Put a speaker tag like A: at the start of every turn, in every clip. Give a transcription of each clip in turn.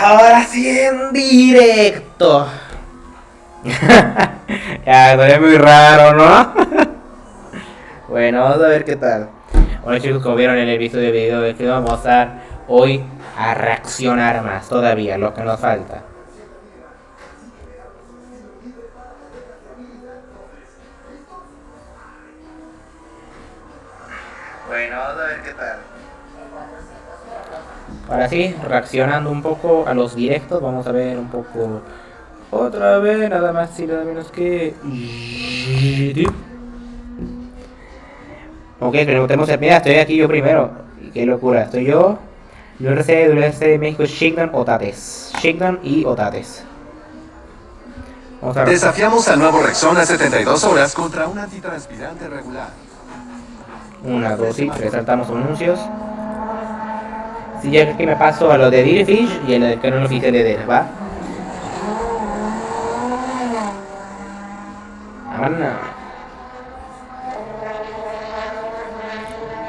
A: Ahora sí en directo. Ya, no es muy raro, ¿no? Bueno, vamos a ver qué tal. Bueno chicos, como vieron en el video de que vamos a estar hoy a reaccionar más todavía, lo que nos falta. Bueno, vamos a ver qué tal. Ahora sí, reaccionando un poco a los directos, vamos a ver un poco otra vez, nada más y nada menos que... Ok, preguntemos, mira, estoy aquí yo primero. Qué locura, estoy yo, WRC, México, Shakedown, Otates. Shakedown y Otates. Vamos a ver.
B: Desafiamos al nuevo Rexon a 72 horas contra un antitranspirante regular.
A: 1, 2 y 3, saltamos anuncios. Si ya que me paso a lo de Deerfish y el que no lo hice de Deer, ¿va? Ana.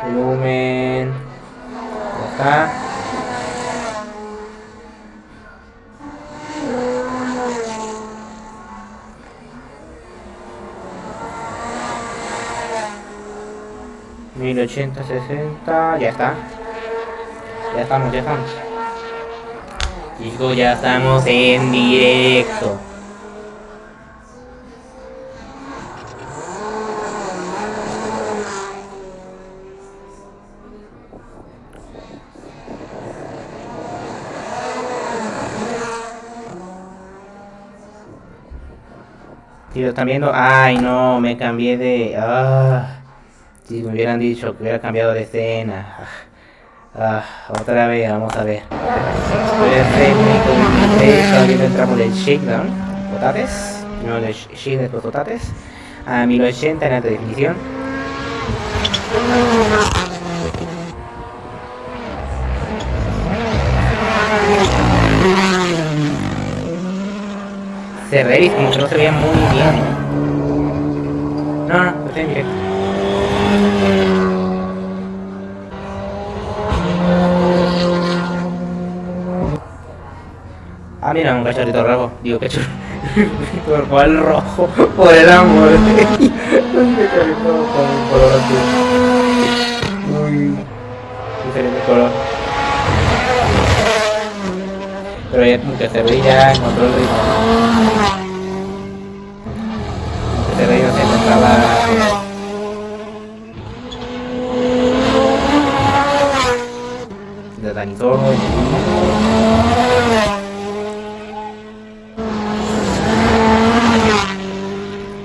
A: Volumen. Ya está. $1080, 60, ya está. Ya estamos. Chicos, ya estamos en directo. Si lo están viendo, ay no, me cambié de... si me hubieran dicho que hubiera cambiado de escena. Otra vez, vamos a ver. También entramos en el Shakedown, Otates. No, el Shakedown después Otates. A 1080 en alta definición. Cerreris como que no se veía muy bien. No, estoy en directo. Mira, un cachorrito rojo. Digo, cachorro. ¿Por cuál rojo? Por el amor. Un cachorrito con un color azul. Muy diferente color. Pero ya como que se ve ya encontró el ritmo. Como que se ve no se encontraba. Satanizó.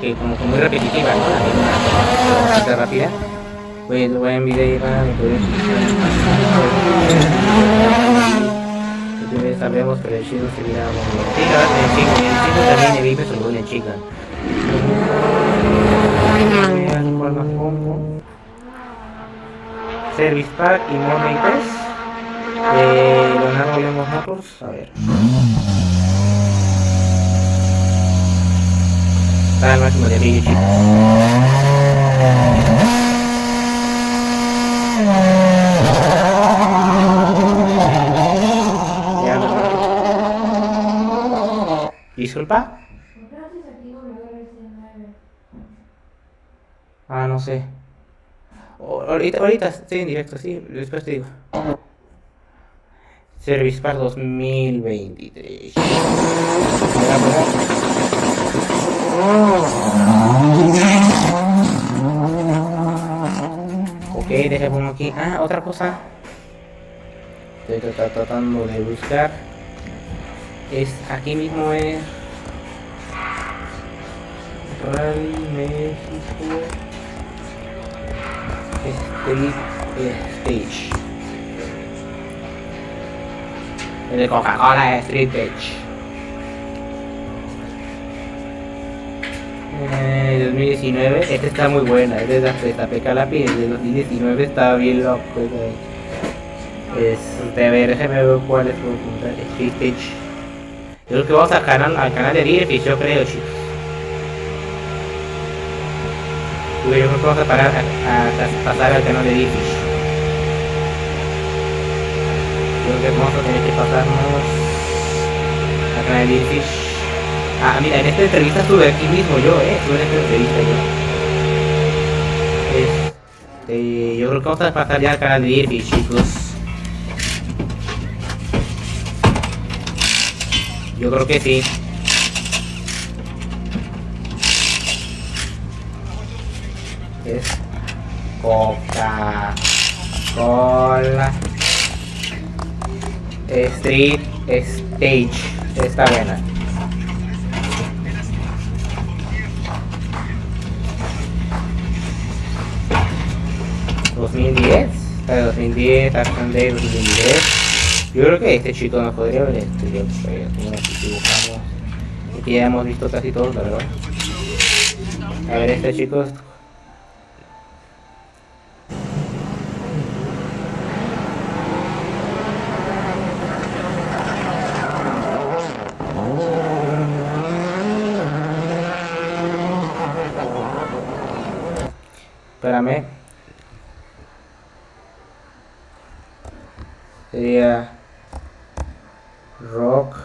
A: Que como que muy repetitiva, ¿no? La misma rápida. Voy a enviar y para poder sabemos, pero el chico se mira muy bien. Sí, la verdad, el chico también le vive sobre una chica. Service Pack y Mono IPs. Leonardo Lemos Motors. A ver. Está al máximo de brillo, chicos. Disculpa. No sé. Ahorita estoy en directo, sí, después te digo. Service Pack 2023. Ok, dejemos aquí. Otra cosa. Estoy tratando de buscar. Es aquí mismo es Rally México Street Stage. El de Coca-Cola Street Stage. 2019, este está muy buena, es de esta Pecalapi, el de 2019 está bien loco. De ver, déjame ver cuál es su Street Stage. Yo creo que vamos al canal de Deerfish, yo creo, chicos. Yo creo que vamos a pasar al canal de Deerfish. Creo que vamos a tener que pasarnos canal de Fish. Ah, mira, en esta entrevista estuve aquí mismo yo, estuve en esta entrevista yo. Yo creo que vamos a pasar ya al canal de Fish, chicos. Yo creo que sí. Es Coca-Cola Street Stage. Está buena. ¿2010? 2010, Action Day 2010. Yo creo que este chico nos podría ver este. Yo creo que aquí dibujamos. Aquí ya hemos visto casi todos, la verdad. A ver, este chico. Espérame. Sería Rock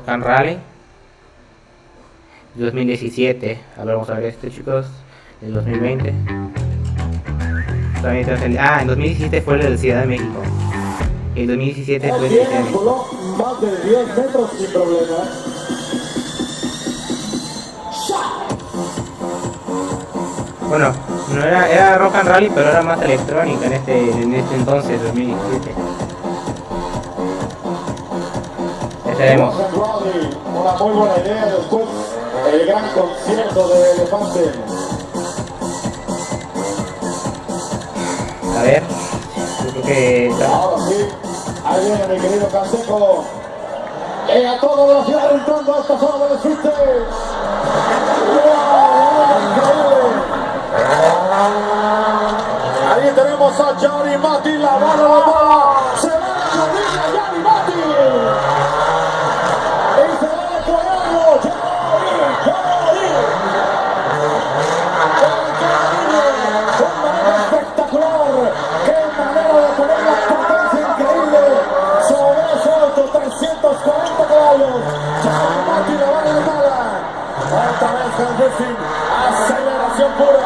A: and Rally 2017. A ver, vamos a ver este, chicos. En 2020. En 2017 fue la de Ciudad de México. En 2017 fue la de Ciudad de México.
C: Más de 10 metros sin problema.
A: Bueno, no era Rock and Rally, pero era más electrónica en este entonces, 2017. Estaremos.
C: Una muy buena idea después el gran concierto de Elefante.
A: A ver, yo creo que...
C: Ahora sí, ahí viene mi querido Canseco. Y a toda velocidad entrando a esta zona del switch. Ahí tenemos a Gianni Matti, la bola, se va a la Gianni Matti. Y se va a apoyarlo, Gianni. Un manejo espectacular, qué manera de poner la potencia increíble sobre ese auto, 340 caballos. Gianni Matti, la bola de bala. Otra vez Hans Griffin, aceleración pura.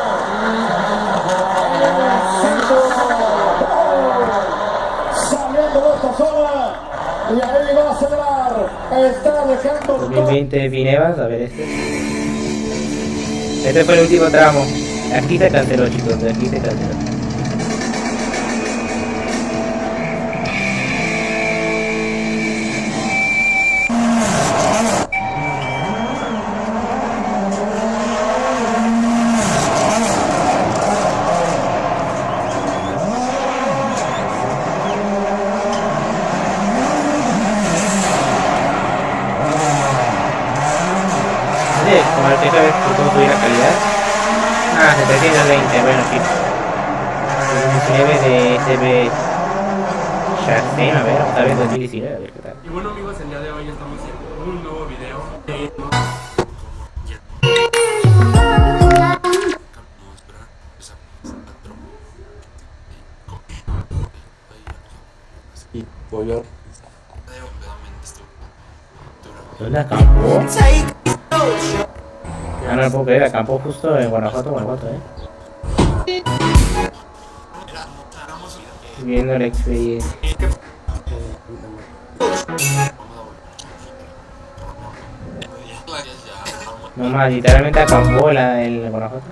C: Saliendo de esta zona y ahí va a acelerar. Está dejando
A: 2020 Vinevas, a ver este. Este fue el último tramo. Aquí se canceló, chicos, aquí se canceló. Como el que esta vez pudo subir la calidad. 720, bueno, chicos. 19 de CB Shazam, a ver, vamos a ver 2019, a ver qué tal.
D: Y bueno, amigos, el día de hoy estamos en un nuevo video.
E: Y voy a...
A: ¿Dónde acampó? Ah, no lo puedo creer, acampó justo en Guanajuato, viendo la experiencia. No más, literalmente acampó en Guanajuato.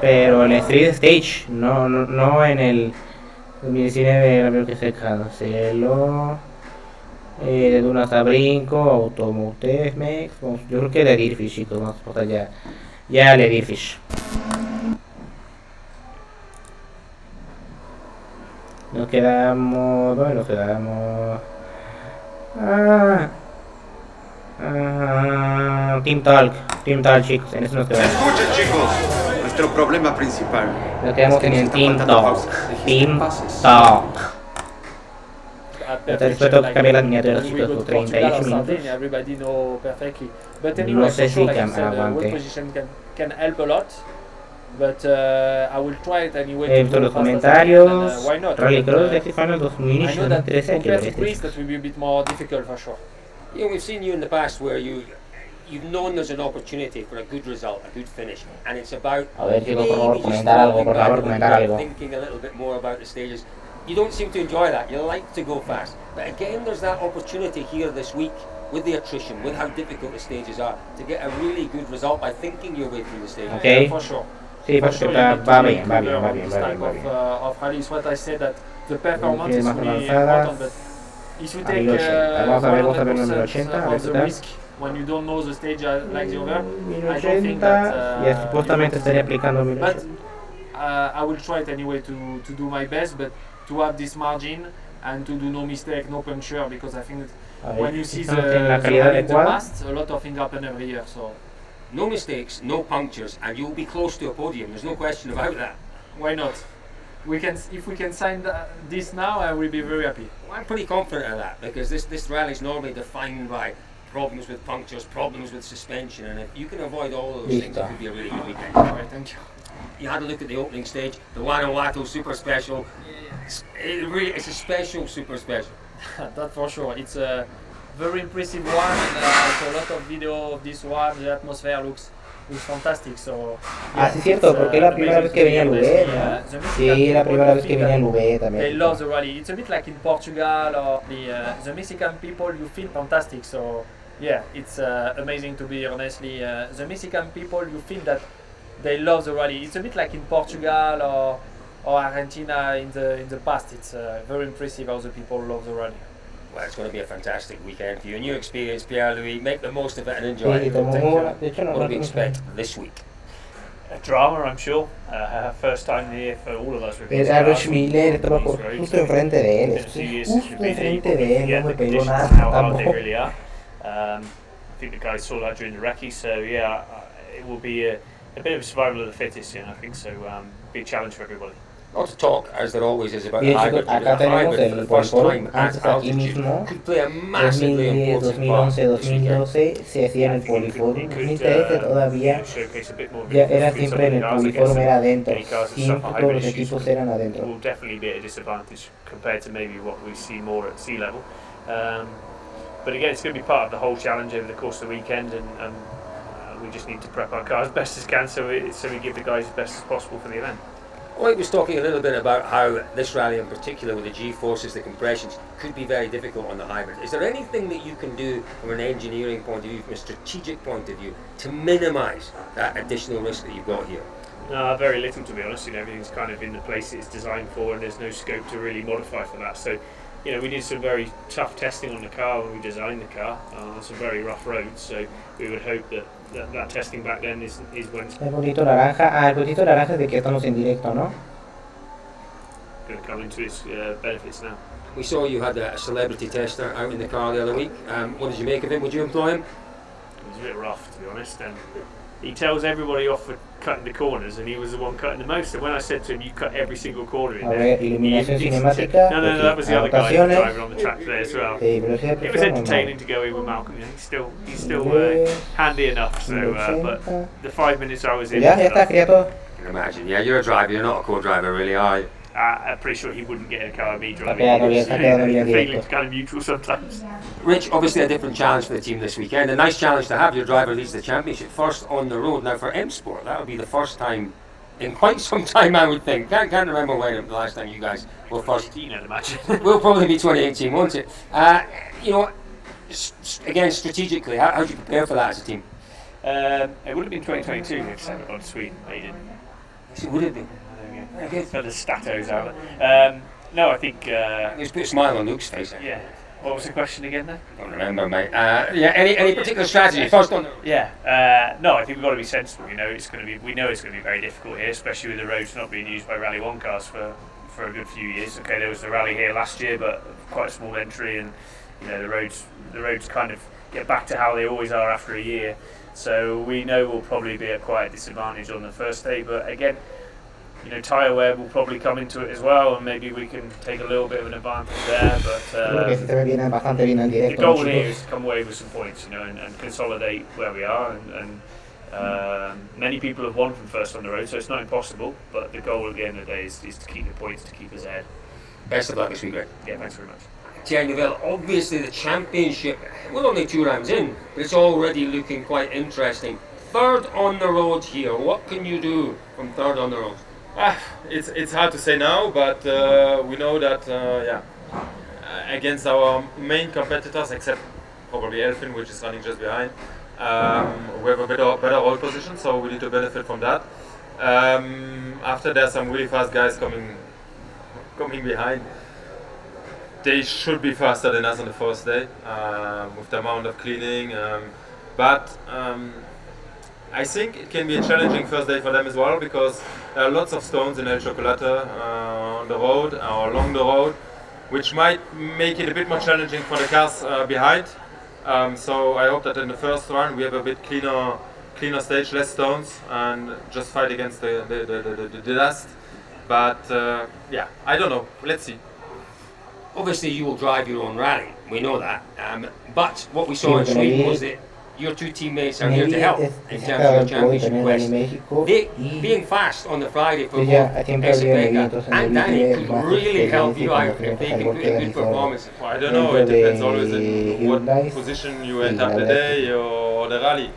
A: Pero en el Street Stage, no en el 2019, creo que se canceló. De Dunas a Brinco, Automotive Mex, yo creo que de Deerfish, chicos, vamos a pasar ya de Deerfish. Nos quedamos, ¿dónde nos quedamos? Team Talk. Team Tal, chicos, en eso nos quedamos.
B: Escuchen, chicos. Nuestro problema principal.
A: Nos quedamos en el Team
B: Faltando
A: Talk.
B: pausas.
A: Team
B: Pases.
A: Talk.
E: At
A: Después
E: perfection,
A: tengo que
E: like,
A: cambiar las
E: when
A: miniaturas,
E: we
A: chicos,
E: go
A: por
E: to Portugal
A: 38
E: or
A: minutos.
E: Sardinia, everybody know perfectly. But
A: No
E: anyway,
A: sé
E: for sure,
A: si
E: like you
A: can
E: said,
A: aguante.
E: wheel position can help a lot. But I will try it anyway
A: En
E: to
A: los
E: go fast as I can, and,
A: comentarios,
E: why not?
A: Rallycross de
E: But,
A: Final
E: I know
A: 2013
E: that
A: 13 que lo
E: compared to
A: viste,
E: Greece,
A: chicos.
E: that will be a bit more difficult for sure.
F: You know, we've seen you in the past where you've known there's an opportunity for a good result, a good finish, and it's about
A: A ver, chicos, por favor,
F: maybe just
A: comentar algo,
F: dropping
A: por
F: back
A: favor,
F: a little
A: comentar
F: bit,
A: algo.
F: thinking a little bit more about the stages. You don't seem to enjoy that. You like to go fast, but again, there's that opportunity here this week with the attrition, with how difficult the stages are, to get a really good result by thinking your way through the stages.
A: Okay.
E: For sure.
A: Sí,
E: For
A: porque
E: sure, you
A: va,
E: need to
A: va
E: be
A: bien, va bien,
E: clever
A: va
E: on
A: bien,
E: this
A: va
E: type
A: bien, va bien.
E: of rallies. What I said that the performance is
A: más
E: really
A: avanzadas.
E: important, but if you
A: A
E: take
A: 1080. Vamos a ver el número
E: 100%
A: 80, a ver
E: of
A: qué
E: the
A: tal.
E: risk when you don't know the stage like the other, I don't think
A: 1080
E: that
A: y supuestamente estaría aplicando
E: but
A: 1080.
E: I will try it anyway to do my best, but to have this margin and to do no mistake, no puncture, because I think
A: A
E: that
A: ver,
E: when you see the,
A: estamos en la
E: the
A: calidad
E: rally in the
A: adecuada.
E: past, a lot of things happen every year. So
F: No mistakes, no punctures, and you'll be close to a podium. There's no question about that.
E: why not? We can, if we can sign this now, I will be very happy.
F: Well, I'm pretty confident of that because this rally is normally defined by problems with punctures, problems with suspension, and if you can avoid all of those things, it could be a really good weekend.
E: All right, thank you.
F: You had a look at the opening stage, the Vanuatu Super Special. It's a special Super Special.
E: That for sure. It's a very impressive one, and I saw a lot of video of this one. The atmosphere looks fantastic. So
A: Ah, sí, cierto,
E: it's,
A: porque es la primera vez que venía al UV, ¿no? Sí, la primera vez que venía al UV
E: They
A: también.
E: love the rally. It's a bit like in Portugal or the Mexican people. You feel fantastic. So yeah, it's amazing to be here. Honestly, the Mexican people, you feel that they love the rally. It's a bit like in Portugal or Argentina in the past. It's very impressive how the people love the rally.
F: Well, it's going to be a fantastic weekend for you. A new experience, Pierre-Louis. Make the most of it and enjoy
A: Sí,
F: it.
A: tomó
E: Thank
A: muy
E: you.
A: buena- de hecho, no,
F: What do we
A: no-
F: expect this week?
G: A drama, I'm sure. First time here for all of us. We've been
A: Es
G: to
A: a Rush
G: Arsenal,
A: Miller, estaba
G: these roads,
A: justo enfrente de él.
G: Been a few years since
A: Justo
G: we've been here. You
A: enfrente
G: probably
A: de él,
G: forget
A: no me
G: the
A: pegó
G: conditions
A: nada
G: and how hard they
A: tampoco.
G: really are. I think the guys saw that during the recce, so yeah, it will be a bit of survival of the fittest, I think. So be a challenge for everybody.
F: Not to talk, as there always is, about
A: Bien,
F: hybrid.
A: chicos,
F: because
A: acá
F: the
A: tenemos
F: hybrid for
A: el
F: the first
A: Pole
F: time
A: antes
F: at
A: aquí
F: altitude
A: mismo.
F: could play a massively
A: 2010,
F: important part
A: 2011,
F: this weekend.
A: 2012 se hacía en el
G: I think it
A: poliforme.
G: could,
A: 2013 todavía
G: showcase a bit more of
A: ya
G: it
A: era
G: between
A: siempre en el
G: some of the cars, I guess,
A: poliforme, era
G: and
A: adentro.
G: any cars that
A: Siempre
G: suffer
A: todos
G: hybrid
A: los
G: issues
A: equipos eran adentro.
G: will definitely be at a disadvantage compared to maybe what we see more at sea level. But again, it's going to be part of the whole challenge over the course of the weekend, and we just need to prep our cars best as can so we give the guys as best as possible for the event.
F: Lloyd was talking a little bit about how this rally in particular with the G-forces, the compressions, could be very difficult on the hybrid. Is there anything that you can do from an engineering point of view, from a strategic point of view, to minimise that additional risk that you've got here?
G: No, very little to be honest. Everything's kind of in the place it's designed for, and there's no scope to really modify for that. So, we did some very tough testing on the car when we designed the car on some very rough roads. So we would hope that testing back then is when it's
A: El puntito naranja, el puntito naranja es de que estamos en directo, ¿no?
G: going to come into its benefits now.
F: We saw you had a celebrity tester out in the car the other week. What did you make of him? Would you employ him?
G: It was a bit rough, to be honest, and he tells everybody off for cutting the corners, and he was the one cutting the most. And when I said to him, "You cut every single corner in
A: A
G: there,"
A: ver, iluminación
G: he
A: cinemática.
G: no,
A: pues sí,
G: that was the other guy
A: anotaciones.
G: driving on the track today as well.
A: Sí, pero sí,
G: It was entertaining to go in with Malcolm. He's still handy enough. So, but the 5 minutes I was in,
A: Ya está, quería todo.
F: I can imagine. Yeah, you're a driver. You're not a co-driver, really, are you?
G: I'm pretty sure he wouldn't get in a car with me driving.
A: quedando bien, está quedando bien
G: Feelings
A: directo.
G: kind of mutual sometimes.
F: Rich, obviously a different challenge for the team this weekend. A nice challenge to have. Your driver leads the championship first on the road. Now for M Sport, that would be the first time in quite some time, I would think. Can't remember when the last time you guys were first.
G: 18, I'd imagine.
F: Will probably be 2018, won't it? Again, strategically, how do you prepare for that as a team?
G: It would have been 2022 if Sam had gone to Sweden, but he didn't.
F: Yes, it would have been.
G: Very good. Got the statos out there. No, I think.
F: Just put a smile on Luke's face.
G: Yeah. What was the question again then?
F: Don't remember, mate. Any particular strategy? First on the road.
G: Yeah. No, I think we've got to be sensible. We know it's going to be very difficult here, especially with the roads not being used by Rally 1 cars for a good few years. Okay, there was the rally here last year, but quite a small entry, and the roads kind of get back to how they always are after a year. So we know we'll probably be at quite a disadvantage on the first day, but again, you know, tyre wear will probably come into it as well, and maybe we can take a little bit of an advantage there.
A: Creo que
G: But
A: sí se ve bien, bastante bien al
G: the
A: directo,
G: goal
A: ¿no,
G: here
A: chicos?
G: is to come away with some points, you know, and consolidate where we are. And many people have won from first on the road, so it's not impossible. But the goal at the end of the day is to keep the points, to keep us ahead.
F: Best of luck this week, Greg.
G: Yeah, thanks very much.
F: Thierry Neuville, obviously the championship, we're only 2 rounds in, but it's already looking quite interesting. Third on the road here, what can you do from third on the road?
H: It's hard to say now, but we know that against our main competitors, except probably Elfin, which is running just behind, we have a better road position, so we need to benefit from that. After there's some really fast guys coming behind. They should be faster than us on the first day with the amount of cleaning, but I think it can be a challenging first day for them as well, because there are lots of stones in El Chocolate on the road or along the road, which might make it a bit more challenging for the cars behind. So I hope that in the first run we have a bit cleaner stage, less stones, and just fight against the dust. But yeah, I don't know. Let's see.
F: Obviously you will drive your own rally, we know that, but what we saw in Sweden was that your two teammates are here to help in terms of your championship quest. They, being fast on the Friday for both Esapeka and Danny could really help you out if they can put a good performance.
H: Well, I don't know, it depends always in what position you end up the day or the rally.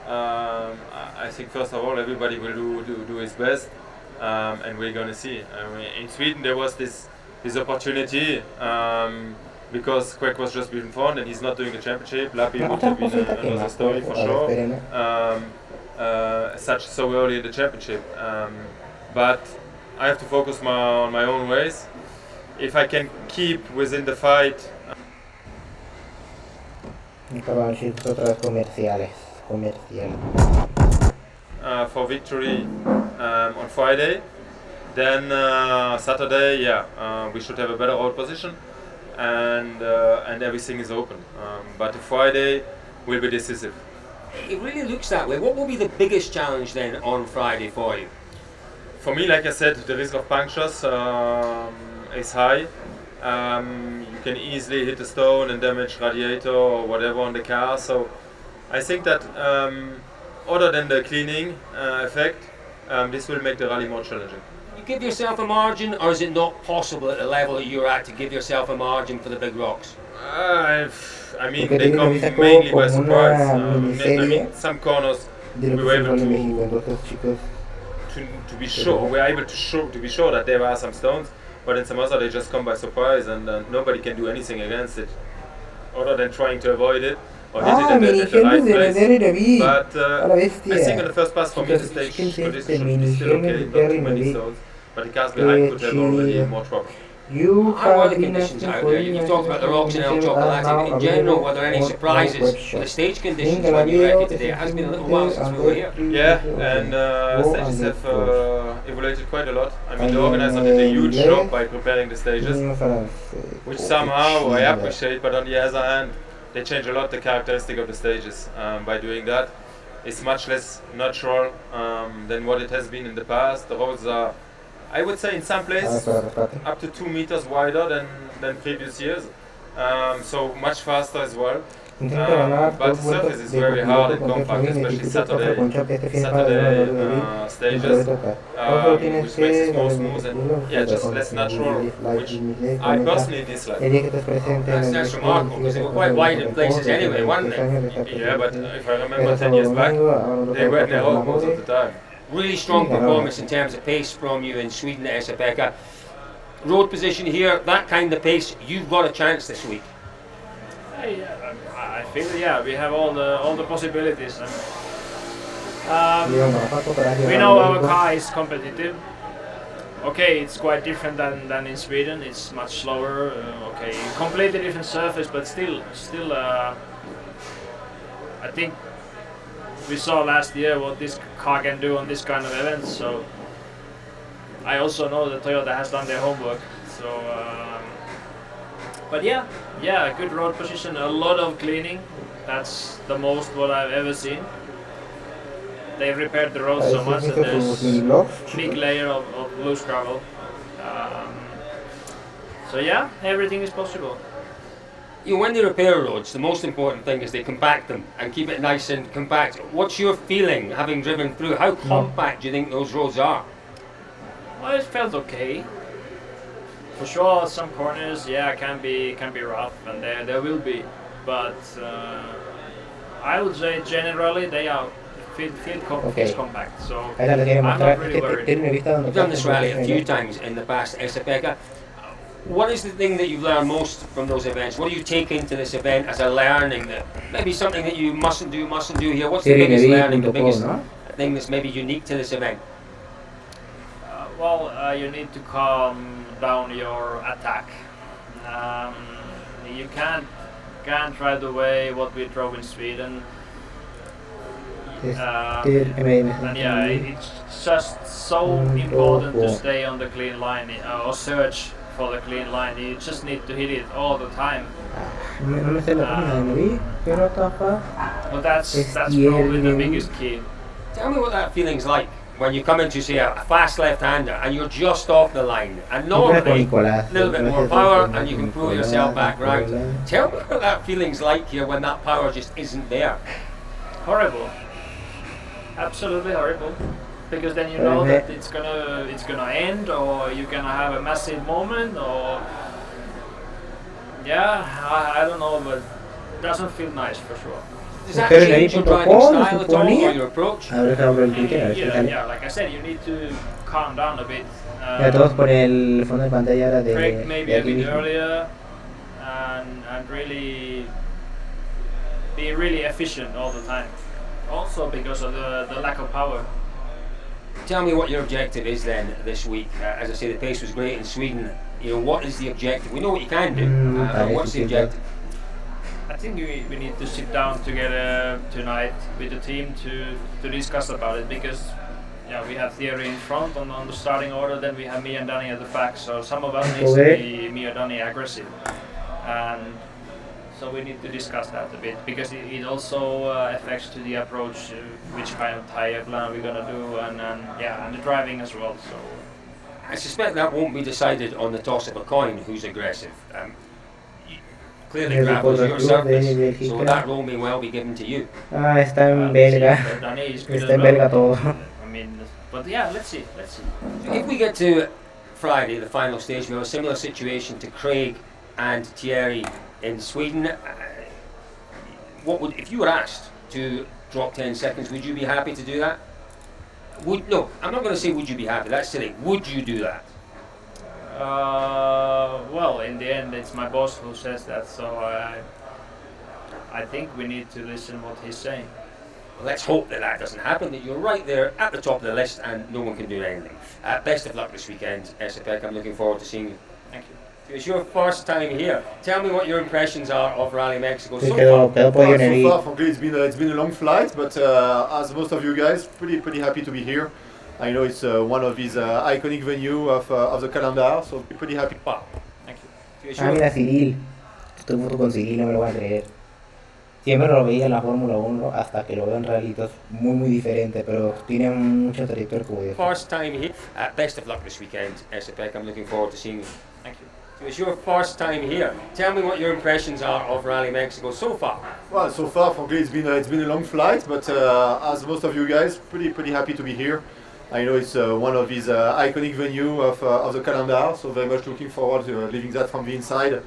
H: I think first of all everybody will do his best, and we're going to see. I mean, in Sweden there was this opportunity because Quack was just being found and he's not doing the championship. Lappi would have been another story for sure. So early in the championship, but I have to focus on my own race. If I can keep within the fight. For victory on Friday. Then Saturday, we should have a better road position, and everything is open. But Friday will be decisive.
F: It really looks that way. What will be the biggest challenge then on Friday for you?
H: For me, like I said, the risk of punctures is high. You can easily hit a stone and damage radiator or whatever on the car. So I think that other than the cleaning effect, this will make the rally more challenging.
F: Give yourself a margin, or is it not possible at the level that you're at to give yourself a margin for the big rocks?
H: I mean, they come mainly by surprise. I mean, some corners we were able to be sure. We are able to be sure that there are some stones, but in some others they just come by surprise, and nobody can do anything against it, other than trying to avoid it or hit it at the right place. But I think in the first pass for me the stage condition should be still okay, not too many stones. But the cars behind could have already more trouble.
F: How are the conditions out there? You've talked about the rocks in El Chocolate. In general, were there any surprises? The stage conditions when you wrecked it today? It has been a little while since we were here.
H: Yeah, and stages have evoluted quite a lot. I mean, the organizer did a huge job by preparing the stages, which somehow I appreciate, but on the other hand, they change a lot the characteristic of the stages by doing that. It's much less natural than what it has been in the past. The roads are, I would say, in some places up to 2 meters wider than previous years, so much faster as well. But the surface is very hard and compact, especially Saturday stages, which makes it more smooth and just less natural, which I personally dislike.
F: That's remarkable, because they were quite wide in places anyway, weren't they?
H: Yeah, but if I remember 10 years back, they were in their own most of the time.
F: Really strong performance in terms of pace from you in Sweden at Esapeka. Road position here, that kind of pace, you've got a chance this week.
D: I feel we have all the possibilities, and we know our car is competitive. Okay, it's quite different than in Sweden. It's much slower. Okay, completely different surface, but still, I think we saw last year what this car can do on this kind of events. So I also know that Toyota has done their homework. So, but yeah, yeah, good road position, a lot of cleaning. That's the most what I've ever seen. They've repaired the road so much that there's big layer of loose gravel. So yeah, everything is possible.
F: You know, when they repair roads, the most important thing is they compact them and keep it nice and compact. What's your feeling, having driven through? How compact do you think those roads are?
D: Well, it felt okay. For sure, some corners, yeah, can be rough, and there will be. But I would say generally they are feel compact. So I'm not really worried.
F: You've done this rally a few times in the past, Esa-Pekka. What is the thing that you've learned most from those events? What do you take into this event as a learning that maybe something that you mustn't do here? What's the biggest learning, the biggest thing that's maybe unique to this event?
D: You need to calm down your attack. You can't ride away what we drove in Sweden. And yeah, it's just so important to stay on the clean line or search for the clean line. You just need to hit it all the time. But that's probably the biggest key.
F: Tell me what that feeling's like when you come into, say, a fast left-hander and you're just off the line, and normally a little bit more power and you can pull yourself back round. Tell me what that feeling's like here when that power just isn't there.
D: Horrible. Absolutely horrible. Because then you know that it's gonna end, or you're gonna have a massive moment, or yeah, I don't know, but it doesn't feel nice for sure.
F: Does that change your driving style at all, or your approach?
D: Yeah, like I said, you need to calm down a bit. Brake maybe a bit earlier, and really be really efficient all the time. Also because of the lack of power.
F: Tell me what your objective is then this week. As I say, the pace was great in Sweden. You know, what is the objective? We know what you can do. What's the objective?
D: I think we need to sit down together tonight with the team to discuss about it, because yeah, we have Thierry in front on the starting order, then we have me and Danny at the back, so some of us needs to be me or Danny aggressive, and so we need to discuss that a bit, because it also affects to the approach, which kind of tire plan we're gonna do, and the driving as well. So
F: I suspect that won't be decided on the toss of a coin who's aggressive. Clearly gravel's your surface, so that role may well be given to you.
A: Está en belga. Está en belga todo.
D: I mean, but yeah, let's see.
F: If we get to Friday, the final stage, we have a similar situation to Craig and Thierry in Sweden. If you were asked to drop 10 seconds, would you be happy to do that? No, I'm not going to say would you be happy, that's silly. Would you do that?
D: Well, in the end, it's my boss who says that, so I think we need to listen what he's saying.
F: Well, let's hope that doesn't happen, that you're right there at the top of the list and no one can do anything. Best of luck this weekend, Esa-Pekka. I'm looking forward to seeing you.
D: Thank you.
F: It's your first time here. Tell me what your impressions are of Rally Mexico so
I: far. So far, for me, it's been a long flight, but as most of you guys, pretty happy to be here. I know it's one of these iconic venue of the calendar, so pretty happy.
D: Thank you.
A: Mira, Cyril. Estoy foto con Cyril, no me lo voy a creer. Siempre lo veía en la Fórmula 1 hasta que lo veo en realitos muy diferente, pero tiene mucha trayectoria como yo.
F: First time here. Best of luck this weekend, Esa-Pekka. I'm looking forward to seeing you.
D: Thank you.
F: It's your first time here. Tell me what your impressions are of Rally Mexico so far.
I: Well, so far, for me, it's been a long flight, but as most of you guys, pretty happy to be here. I know it's one of these iconic venue of the calendar, so very much looking forward to living that from the inside.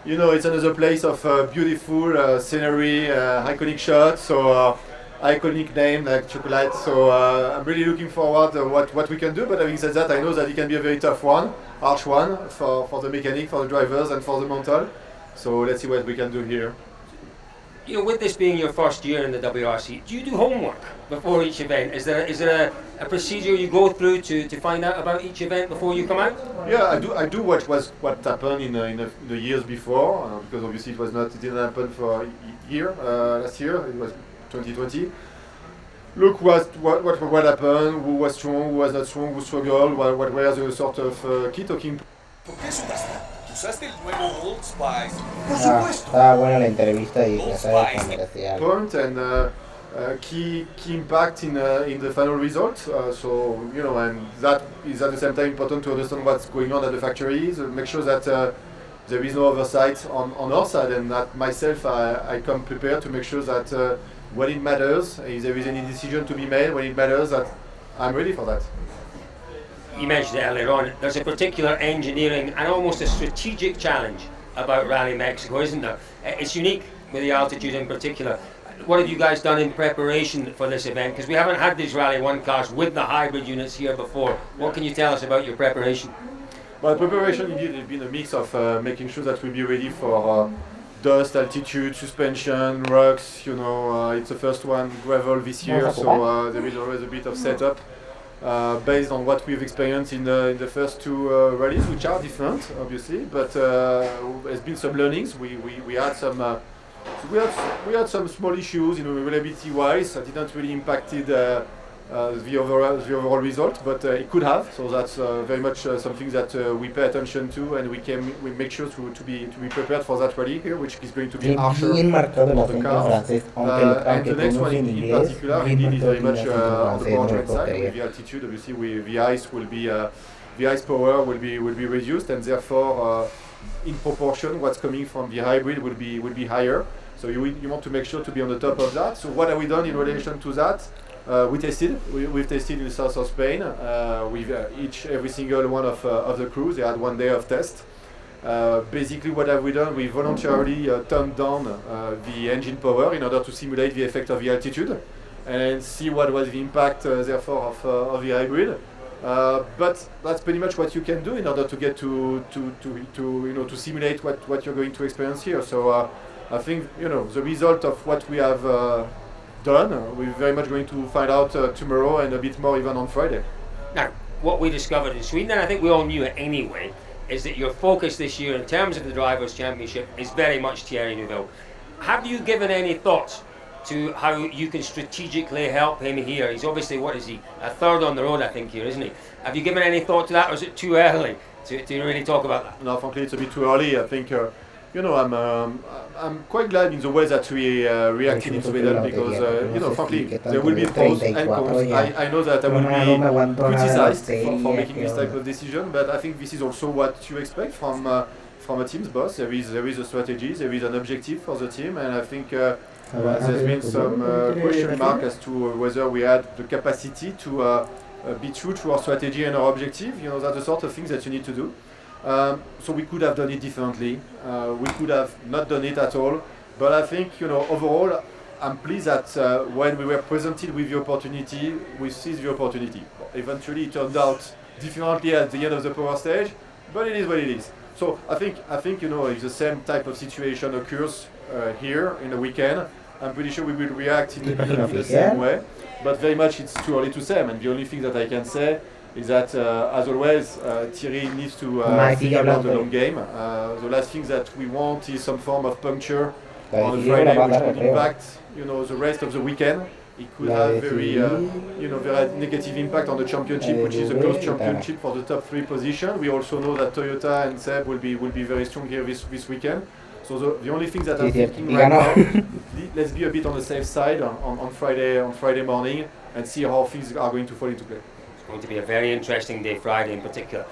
I: You know, it's another place of beautiful scenery, iconic shots, so iconic name like Chocolate. So I'm really looking forward to what we can do. But having said that, I know that it can be a very tough one, harsh one for the mechanic, for the drivers, and for the mental. So let's see what we can do here.
F: You know, with this being your first year in the WRC, do you do homework before each event? Is there a procedure you go through to find out about each event before you come out?
I: Yeah, I do what happened in the years before, because obviously it didn't happen for last year. It was 2020. Look what happened, who was strong, who was not strong, who struggled, what were the sort of key talking.
B: ¿Por qué sudas tanto?
J: ¿Usaste el nuevo Old Spice? Por
A: Ah,
J: supuesto.
A: estaba buena la entrevista y la sabe comercial.
I: Point and key impact in the final result. So you know, and that is at the same time important to understand what's going on at the factories. Make sure that there is no oversight on our side, and that myself I come prepared to make sure that when it matters, if there is any decision to be made, when it matters, that I'm ready for that.
F: You mentioned it earlier on, there's a particular engineering and almost a strategic challenge about Rally Mexico, isn't there? It's unique with the altitude in particular. What have you guys done in preparation for this event? Because we haven't had these Rally 1 cars with the hybrid units here before. What can you tell us about your preparation?
I: Well, preparation indeed has been a mix of making sure that we be ready for dust, altitude, suspension, rocks. You know, it's the first one, gravel this year, so there is always a bit of setup. Based on what we've experienced in the first two rallies, which are different, obviously, but there's been some learnings. We had some we had some small issues, you know, reliability-wise. That didn't really impacted the overall result, but it could have. So that's very much something that we pay attention to, and we make sure to be prepared for that rally here, which is going to be harsher
A: Bien marcado el
I: on the
A: acento
I: car.
A: francés,
I: And the next one
A: en
I: in
A: inglés,
I: particular,
A: bien
I: indeed, is
A: marcado
I: very much
A: el acento
I: on the
A: francés, no
I: powertrain
A: lo puedo
I: side.
A: creer.
I: With the altitude, obviously, the ice will be the ice power will be reduced, and therefore, in proportion, what's coming from the hybrid will be higher. So you want to make sure to be on the top of that. So what have we done in relation to that? We've tested in the south of Spain with every single one of the crews. They had 1 day of test. Basically, what have we done? We voluntarily turned down the engine power in order to simulate the effect of the altitude and see what was the impact, therefore, of the hybrid. But that's pretty much what you can do in order to get to simulate what you're going to experience here. So I think the result of what we have done, we're very much going to find out tomorrow and a bit more even on Friday.
F: Now, what we discovered in Sweden, and I think we all knew it anyway, is that your focus this year in terms of the Drivers' Championship is very much Thierry Neuville. Have you given any thoughts to how you can strategically help him here? He's obviously, what is he, a third on the road, I think, here, isn't he? Have you given any thought to that, or is it too early to really talk about that?
I: No, frankly, it's a bit too early. I think, I'm quite glad in the way that we reacted in Sweden because, frankly, there will be pros and cons. I know that I will be criticized for making this type of decision, but I think this is also what you expect from a team's boss. There is a strategy, there is an objective for the team, and I think there's been some question mark as to whether we had the capacity to be true to our strategy and our objective. That's the sort of things that you need to do. So we could have done it differently. We could have not done it at all. But I think, overall, I'm pleased that when we were presented with the opportunity, we seized the opportunity. Eventually, it turned out differently at the end of the power stage, but it is what it is. So I think if the same type of situation occurs here in the weekend, I'm pretty sure we will react in the same way. But very much it's too early to say. And the only thing that I can say is that, as always, Thierry needs to figure out the long game. The last thing that we want is some form of puncture on Friday, which could impact, the rest of the weekend. It could have very negative impact on the championship, which is a close championship for the top 3 position. We also know that Toyota and Seb will be very strong here this weekend. So the only thing that I'm thinking right now, let's be a bit on the safe side on Friday morning and see how things are going to fall into play.
F: It's going to be a very interesting day, Friday in particular.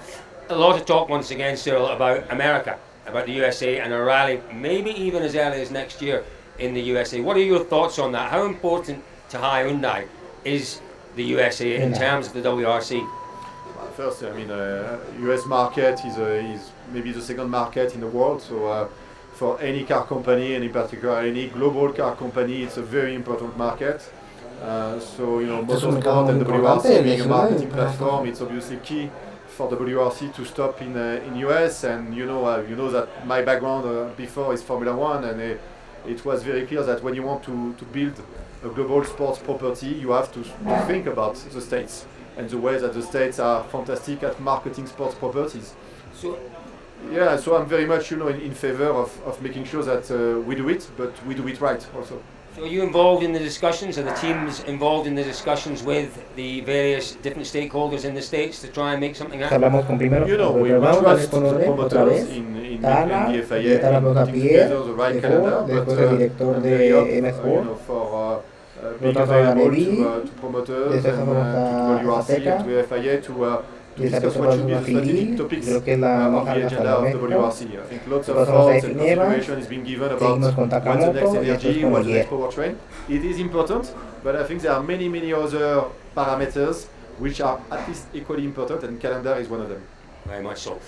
F: A lot of talk once again, Cyril, about America, about the USA and a rally, maybe even as early as next year in the USA. What are your thoughts on that? How important to Hyundai is the USA in terms of the WRC?
I: Well, first, I mean, US market is maybe the second market in the world. So for any car company, and in particular any global car company, it's a very important market. So Motorsport and WRC being a marketing platform, it's obviously key for WRC to stop in US. And you know that my background before is Formula One, and it was very clear that when you want to build a global sports property, you have to think about the States and the way that the States are fantastic at marketing sports properties. So I'm very much in favor of making sure that we do it, but we do it right also.
F: So are you involved in the discussions? Are the teams involved in the discussions with the various different stakeholders in the States to try and make something happen?
I: We trust the promoters in and the FIA
A: está la
I: in putting
A: Pierre,
I: together the right
A: de
I: calendar,
A: Ford,
I: but
A: después el director
I: I'm very up,
A: de
I: you
A: M-Sport.
I: know, for
A: Lo
I: being
A: tanto a
I: available
A: Levi,
I: to promoters
A: después
I: and
A: pasamos
I: to
A: a
I: WRC
A: Azteca,
I: and to FIA to
A: y esta
I: discuss
A: cosa
I: what should be
A: pasamos
I: the
A: a Philly,
I: strategic topics
A: creo que es la
I: on
A: más
I: the
A: alta
I: agenda
A: hasta el
I: of
A: momento.
I: WRC. I think lots of
A: Pasamos a
I: thoughts and
A: Ginebra,
I: consideration is being given about
A: seguimos con
I: what's the next
A: Takamoto y después
I: energy,
A: con
I: what's the
A: Ogier.
I: next powertrain. It is important, but I think there are many other parameters which are at least equally important, and calendar is one of them.
F: Very much so.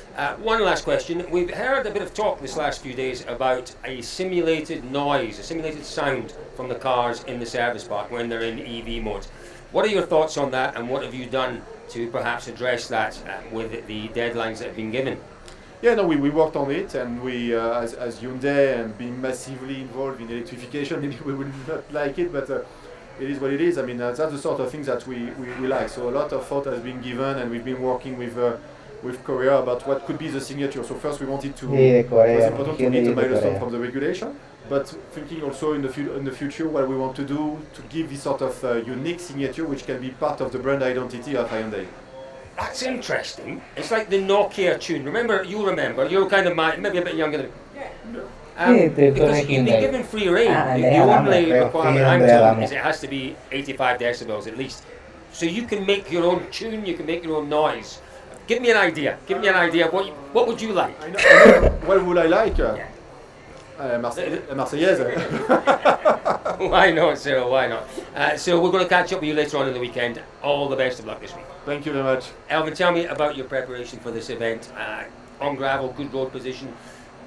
F: One last question. We've heard a bit of talk this last few days about a simulated noise, a simulated sound from the cars in the service park when they're in EV mode. What are your thoughts on that, and what have you done to perhaps address that with the deadlines that have been given?
I: Yeah, no, we worked on it, and we, as Hyundai and being massively involved in electrification, maybe we would not like it, but it is what it is. I mean, that's the sort of things that we like. So a lot of thought has been given, and we've been working with Korea about what could be the signature. So first we wanted to, it was important to meet a milestone from the regulation, but thinking also in the future what we want to do to give this sort of unique signature which can be part of the brand identity of Hyundai.
F: That's interesting. It's like the Nokia tune. You're kind of maybe a bit younger than because you've been given free rein. The only requirement I'm told is it has to be 85 decibels at least. So you can make your own tune, you can make your own noise. Give me an idea. What would you like?
I: I know, what would I like? Marseillaise.
F: Why not, Cyril? Why not? So we're going to catch up with you later on in the weekend. All the best of luck this week.
I: Thank you very much.
F: Elvin, tell me about your preparation for this event. On gravel, good road position.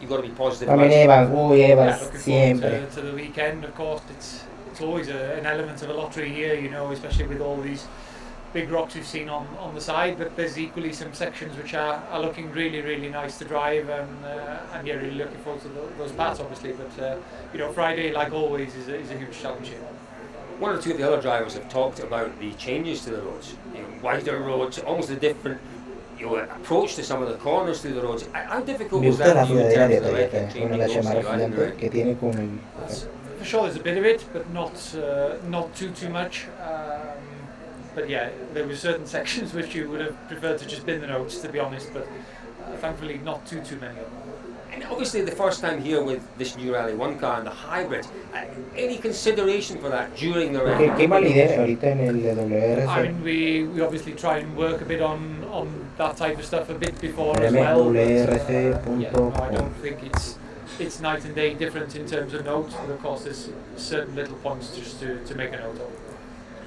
F: You've got to be positive.
A: También Evans, Evans
E: Looking
A: siempre.
E: forward to the weekend. Of course, it's always an element of a lottery here, you know, especially with all these big rocks we've seen on the side. But there's equally some sections which are looking really nice to drive, and yeah, really looking forward to those parts, obviously. But you know, Friday, like always, is a huge challenge here.
F: One or two of the other drivers have talked about the changes to the roads, wider roads, almost a different approach to some of the corners through the roads. How difficult
A: Me
F: was
A: gusta
F: that
A: la
F: for you in terms
A: ciudadela
F: of the
A: de
F: record
A: Toyota,
F: changing
A: una de las
F: those
A: llamadas
F: side and
A: gigantes que tiene con el...
E: For sure, there's a bit of it, but not too much. But yeah, there were certain sections which you would have preferred to just bin the notes, to be honest. But thankfully, not too many of them.
F: And obviously the first time here with this new Rally 1 car and the hybrid, any consideration for that during the rally?
A: ¿Qué validez ahorita en el WRC?
E: I mean, we obviously try and work a bit on that type of stuff a bit before as well.
A: WRC.com.
E: Yeah, no, I don't think it's night and day different in terms of notes, but of course there's certain little points just to make a note of.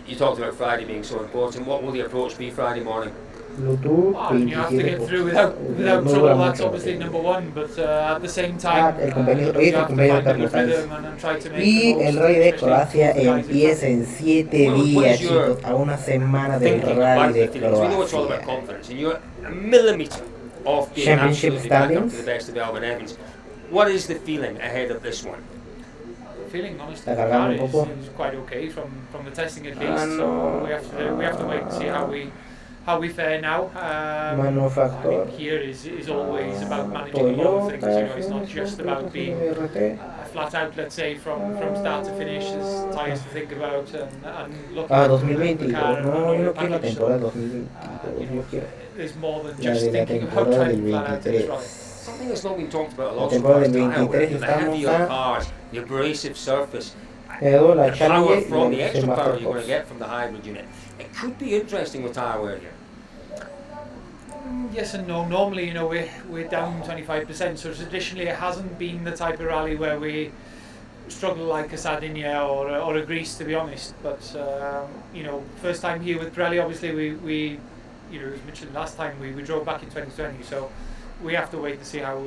F: You talked about Friday being so important. What will the approach be Friday morning?
A: Bluetooth,
E: I mean, you have to get through without trouble, that's obviously number one, but at the same time,
A: el cumpleaños,
E: you
A: hoy es el
E: have to
A: cumpleaños
E: find a
A: de
E: good
A: Carlos
E: rhythm
A: Sainz.
E: and try to make
A: Y
E: the
A: el
E: most,
A: Rally de
E: especially
A: Croacia
E: for guys
A: empieza en 7
F: What is
A: días,
F: your
A: chicos, a una semana del
F: Thinking
A: Rally
F: about
A: de
F: the feelings. We know it's all about
A: Croacia.
F: confidence, and you're a millimetre off being
A: Championship
F: absolutely back up
A: standings.
F: to the best of Elvin Evans. What is the feeling ahead of this one?
E: feeling honestly,
A: Está
E: the
A: cargando
E: car
A: un poco.
E: is quite okay from the testing at least.
A: Ah,
E: So
A: no.
E: we have to wait and see how we fare now. I
A: Manufactor.
E: mean, here is always about managing a lot of things. You know, it's not just about being
A: RT.
E: flat out, let's say, from start to finish. There's tyres to think about and looking
A: Ah,
E: at the
A: 2022.
E: car and
A: No,
E: all
A: yo
E: the
A: no quiero la
E: package.
A: temporada
E: So,
A: 2022.
E: you know,
A: Yo quiero
E: there's more than
A: la
E: just
A: de la
E: thinking about
A: temporada
E: trying
A: del
E: to plan out this
A: 23.
E: rally.
F: Something that's not been talked about a
A: La
F: lot so
A: temporada
F: far is
A: del
F: tyre
A: 23
F: wear, the
A: estamos
F: heavier
A: a...
F: cars, the abrasive surface,
A: Quedó la
F: the power
A: Challenger y
F: from
A: la
F: the
A: que
F: extra
A: se
F: power
A: Master
F: you're going
A: Fox.
F: to get from the hybrid unit. It could be interesting with tyre wear here.
E: Yes and no. Normally, you know, we're down 25%. So traditionally, it hasn't been the type of rally where we struggle like a Sardinia or a Greece, to be honest. But you know, first time here with Pirelli, obviously we you know, as mentioned last time, we drove back in 2020. So we have to wait and see how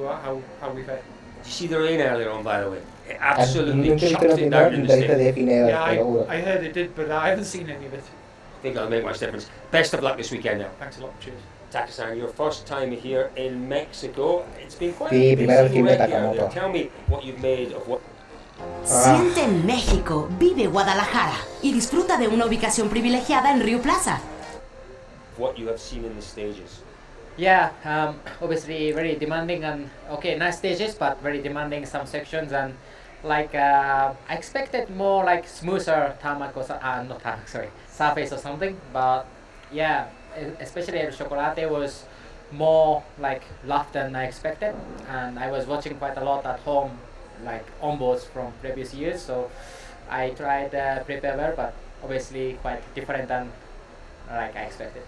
E: we fare.
F: Did you see the rain earlier on, by the way? It
A: Yo
F: absolutely
A: intenté
F: chucked it down in the
A: de
F: state.
A: Fineda,
E: Yeah,
A: te lo juro.
E: I heard it did, but I haven't seen any of it.
F: I think that'll make much difference. Best of luck this weekend now.
E: Thanks a lot. Cheers.
F: Taka-san, your first time here in Mexico. It's been quite
A: Sí,
F: a
A: primera vez que
F: busy
A: vine a
F: week here.
A: Takamoto.
F: Tell me what you've made of what
K: Siente México, vive Guadalajara y disfruta de una ubicación privilegiada en Río Plaza.
F: you have seen in the stages.
L: Yeah, obviously very demanding and okay, nice stages, but very demanding some sections and like I expected more like smoother tarmac or not tarmac, sorry, surface or something. But yeah, especially El Chocolate was more like rough than I expected, and I was watching quite a lot at home, like onboards from previous years. So I tried prepare well, but obviously quite different than like I expected.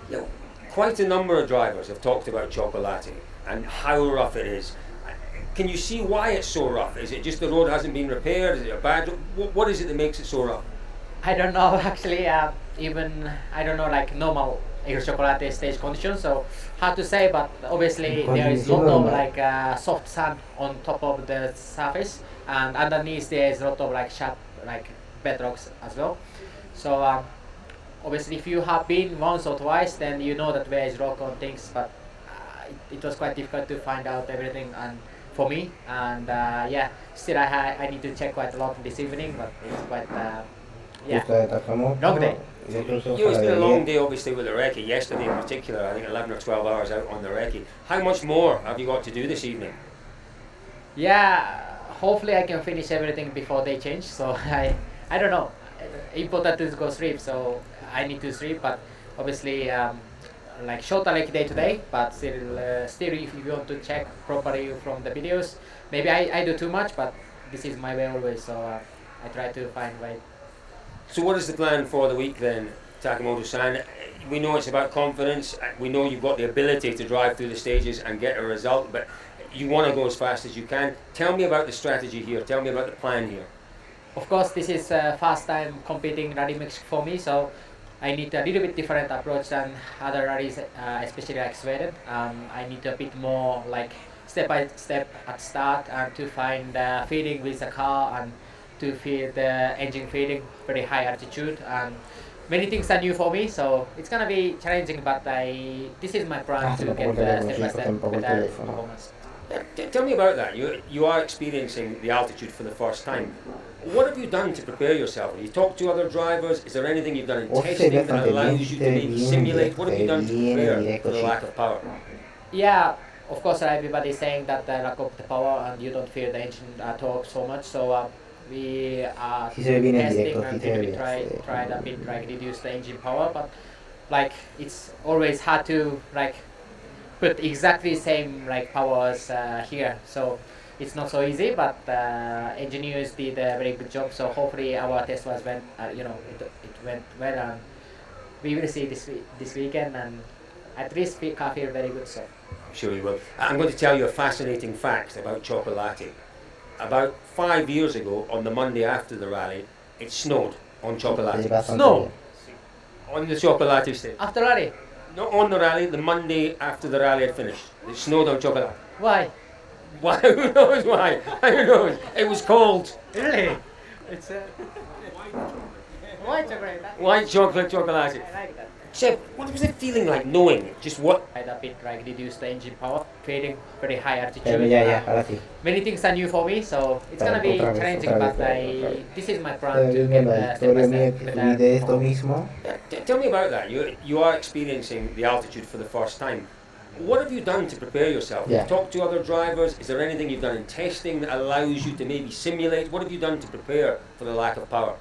F: You know, quite a number of drivers have talked about Chocolati and how rough it is. Can you see why it's so rough? Is it just the road hasn't been repaired? Is it a bad? What is it that makes it so rough?
L: I don't know actually. Even I don't know like normal El Chocolate stage conditions. So hard to say, but obviously there is lot of like soft sand on top of the surface, and underneath there is a lot of like sharp like bedrocks as well. So obviously if you have been once or twice, then you know that where is rock on things. But it was quite difficult to find out everything and for me. And yeah, still I need to check quite a lot this evening, but it's quite long day.
F: You know, it's been a long day obviously with the recce. Yesterday in particular, I think 11 or 12 hours out on the recce. How much more have you got to do this evening?
L: Yeah, hopefully I can finish everything before they change. So I don't know. Important to go sleep, so I need to sleep. But obviously like shorter like day today, but still if you want to check properly from the videos, maybe I do too much, but this is my way always. So I try to find way.
F: So what is the plan for the week then, Takamoto-san? We know it's about confidence. We know you've got the ability to drive through the stages and get a result, but you want to go as fast as you can. Tell me about the strategy here. Tell me about the plan here.
L: Of course, this is first time competing Rally Mexico for me, so I need a little bit different approach than other rallies, especially like Sweden. I need a bit more like step by step at start and to find feeling with the car and to feel the engine feeling very high altitude, and many things are new for me, so it's gonna be challenging, but this is my plan to get step by step better performance.
F: Tell me about that. You are experiencing the altitude for the first time. What have you done to prepare yourself? Have you talked to other drivers? Is there anything you've done in testing that allows you to maybe simulate? What have you done to prepare for the lack of power?
L: Yeah, of course everybody is saying that the lack of the power and you don't feel the engine torque so much, so we are testing and we tried a bit like reduce the engine power, but like it's always hard to like put exactly same like powers here, so it's not so easy, but engineers did a very good job, so hopefully our test was went it went well, and we will see this weekend, and at least we can feel very good. So
F: I'm sure you will. I'm going to tell you a fascinating fact about Chocolati. About 5 years ago, on the Monday after the rally, it snowed on Chocolati.
L: Snow
F: on the Chocolati stage.
L: after rally?
F: Not on the rally, the Monday after the rally had finished. It snowed on Chocolati.
L: Why?
F: Why? Who knows why? Who knows? It was cold.
L: Really? It's white chocolate.
F: White chocolate Chocolati.
L: I like that.
F: Seb, what was it feeling like knowing just what?
L: A bit like reduce the engine power, feeling very high altitude.
A: ahora sí.
L: Many things are new for me, so it's gonna be challenging, but this is my plan to
A: Viendo
L: get
A: la
L: step by
A: historia mía
L: step
A: que
L: better
A: subí de esto
L: performance.
A: mismo.
F: Tell me about that. You are experiencing the altitude for the first time. What have you done to prepare yourself?
A: Yeah.
F: Have you talked to other drivers? Is there anything you've done in testing that allows you to maybe simulate? What have you done to prepare for the lack of power?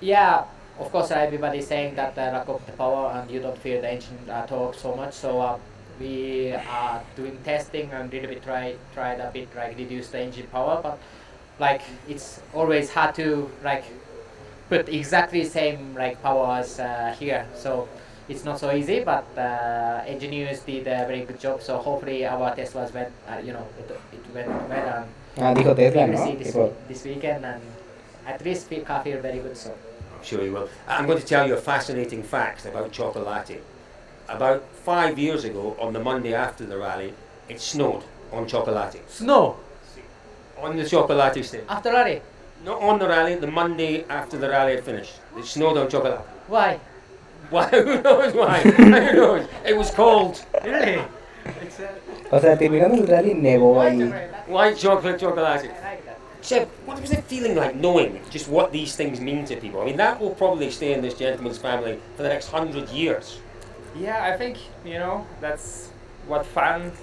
L: Yeah, of course everybody is saying that the lack of the power and you don't feel the engine torque so much, so we are doing testing and little bit tried a bit like reduce the engine power, but like it's always hard to like put exactly same like powers here, so it's not so easy, but engineers did a very good job, so hopefully our test was went it went well, and
A: Dijo Tesla,
L: we will
A: ¿no?
L: see
A: Tipo,
L: this weekend, and at least we can feel very good. So
F: I'm sure you will. I'm going to tell you a fascinating fact about Chocolati. About 5 years ago, on the Monday after the rally, it snowed on Chocolati.
L: snow
F: On the Chocolati stage.
L: after rally?
F: Not on the rally, the Monday after the rally had finished. It snowed on Chocolati.
L: Why?
F: Why? Who knows why? Who knows? It was cold.
L: Really?
A: O sea, terminando el rally nevó ahí.
F: White chocolate Chocolati.
L: I like that.
F: Seb, what was it feeling like knowing just what these things mean to people? I mean, that will probably stay in this gentleman's family for the next 100 years.
M: Yeah, I think, that's what fans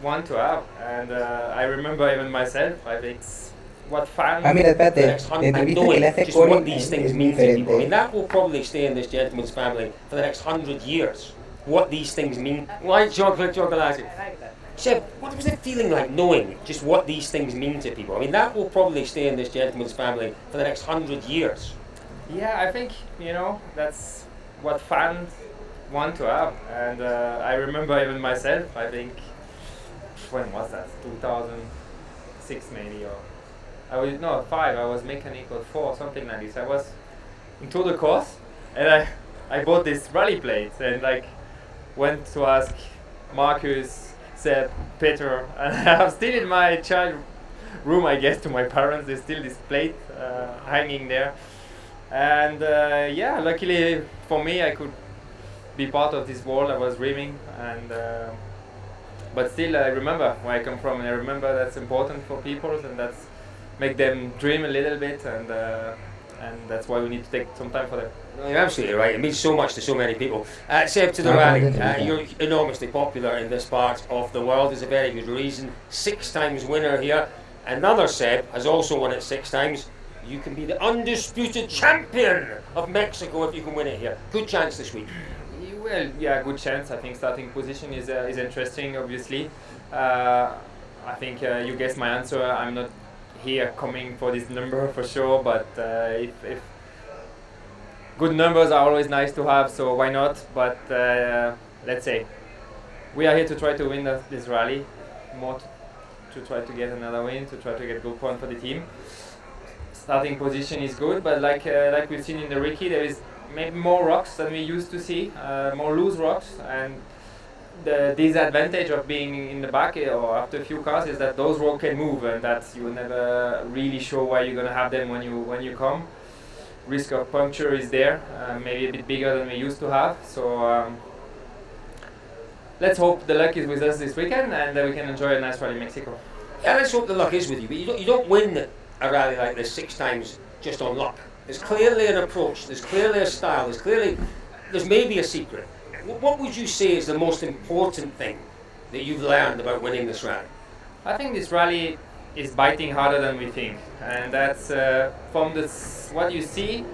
M: want to have. And I remember even myself, I think it's what fans...
A: Mira,
F: For the
A: espérate,
F: next
A: la
F: 100 and
A: entrevista que
F: knowing
A: le hace
F: just what
A: Corey
F: these
A: es
F: things mean to people. I mean,
A: diferente.
F: that will probably stay in this gentleman's family for the next 100 years. what these things mean. Why, Jean-Claude Galati? Seb, what was it feeling like knowing just what these things mean to people? I mean, that will probably stay in this gentleman's family for the next 100 years.
M: Yeah, I think, that's what fans want to have. And I remember even myself, I think, when was that? 2006 maybe, or I was, no, 5, I was mechanical 4, something like this. I was in Tour de Corse, and I bought this rally plate, and went to ask Marcus, Seb, Peter, and I have still in my child room, I guess, to my parents, there's still this plate hanging there. And yeah, luckily for me, I could be part of this world I was dreaming. And but still, I remember where I come from, and I remember that's important for people, and that's make them dream a little bit, and that's why we need to take some time for them.
F: No, you're absolutely right. It means so much to so many people. Seb, to the rally, you're enormously popular in this part of the world. There's a very good reason. 6 times winner here. Another Seb has also won it 6 times. You can be the undisputed champion of Mexico if you can win it here. Good chance this week.
M: Well, yeah, good chance. I think starting position is interesting, obviously. I think you guessed my answer. I'm not here coming for this number for sure, but if good numbers are always nice to have, so why not? But let's say we are here to try to win this rally, more to try to get another win, to try to get good point for the team. Starting position is good, but like we've seen in the Ricky, there is maybe more rocks than we used to see, more loose rocks, and the disadvantage of being in the back or after a few cars is that those rocks can move, and that you're never really sure where you're gonna have them when you come. Risk of puncture is there, maybe a bit bigger than we used to have. So let's hope the luck is with us this weekend, and we can enjoy a nice rally in Mexico.
F: Yeah, let's hope the luck is with you, but you don't win a rally like this 6 times just on luck. There's clearly an approach, there's clearly a style, there's maybe a secret. What would you say is the most important thing that you've learned about winning this rally?
M: I think this rally is biting harder than we think, and that's from what you see.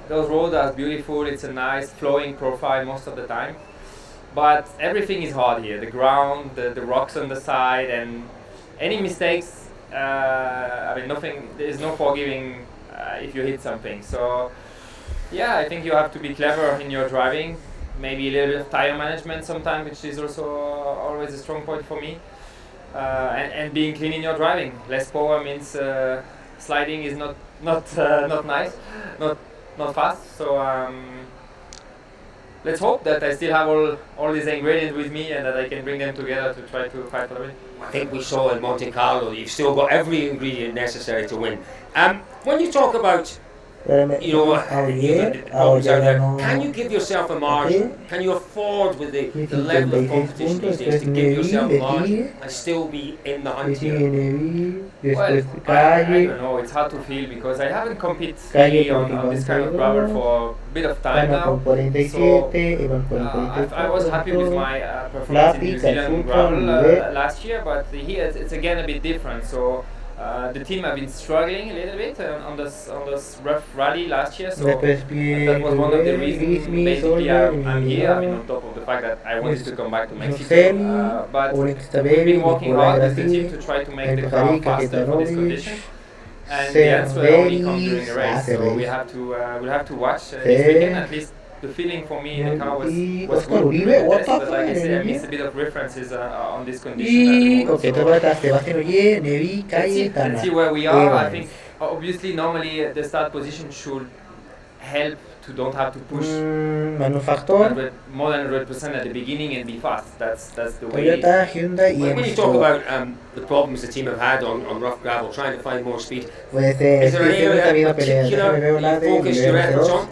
M: Those roads are beautiful, it's a nice flowing profile most of the time, but everything is hard here. The ground, the rocks on the side, and any mistakes, there's no forgiving if you hit something. So yeah, I think you have to be clever in your driving, maybe a little bit of tire management sometimes, which is also always a strong point for me, and being clean in your driving. Less power means sliding is not nice, not fast. So let's hope that I still have all these ingredients with me, and that I can bring them together to try to fight for the win.
F: I think we saw in Monte Carlo you've still got every ingredient necessary to win. When you talk about the problems out there, can you give yourself a margin? Can you afford, with the level of competition these days, to give yourself a margin and still be in the hunt here?
M: Well, I don't know, it's hard to feel because I haven't competed really on this kind of gravel for a bit of time now. So I was happy with my performance in New Zealand gravel last year, but here it's again a bit different. So the team have been struggling a little bit on this rough rally last year, so that was one of the reasons basically I'm here. On top of the fact that I wanted to come back to Mexico, but we've been working hard as a team to try to make the car faster for this condition, and the answer only comes during the race. So we'll have to watch this weekend. At least the feeling for me in the car was good. But like I said, I missed a bit of references on this condition at the moment. Let's see where we are. I think obviously normally the start position should help to don't have to push more than 100% at the beginning and be fast. That's the way it is.
F: When you talk about the problems the team have had on rough gravel, trying to find more speed, is there an area in particular that you focused your efforts on?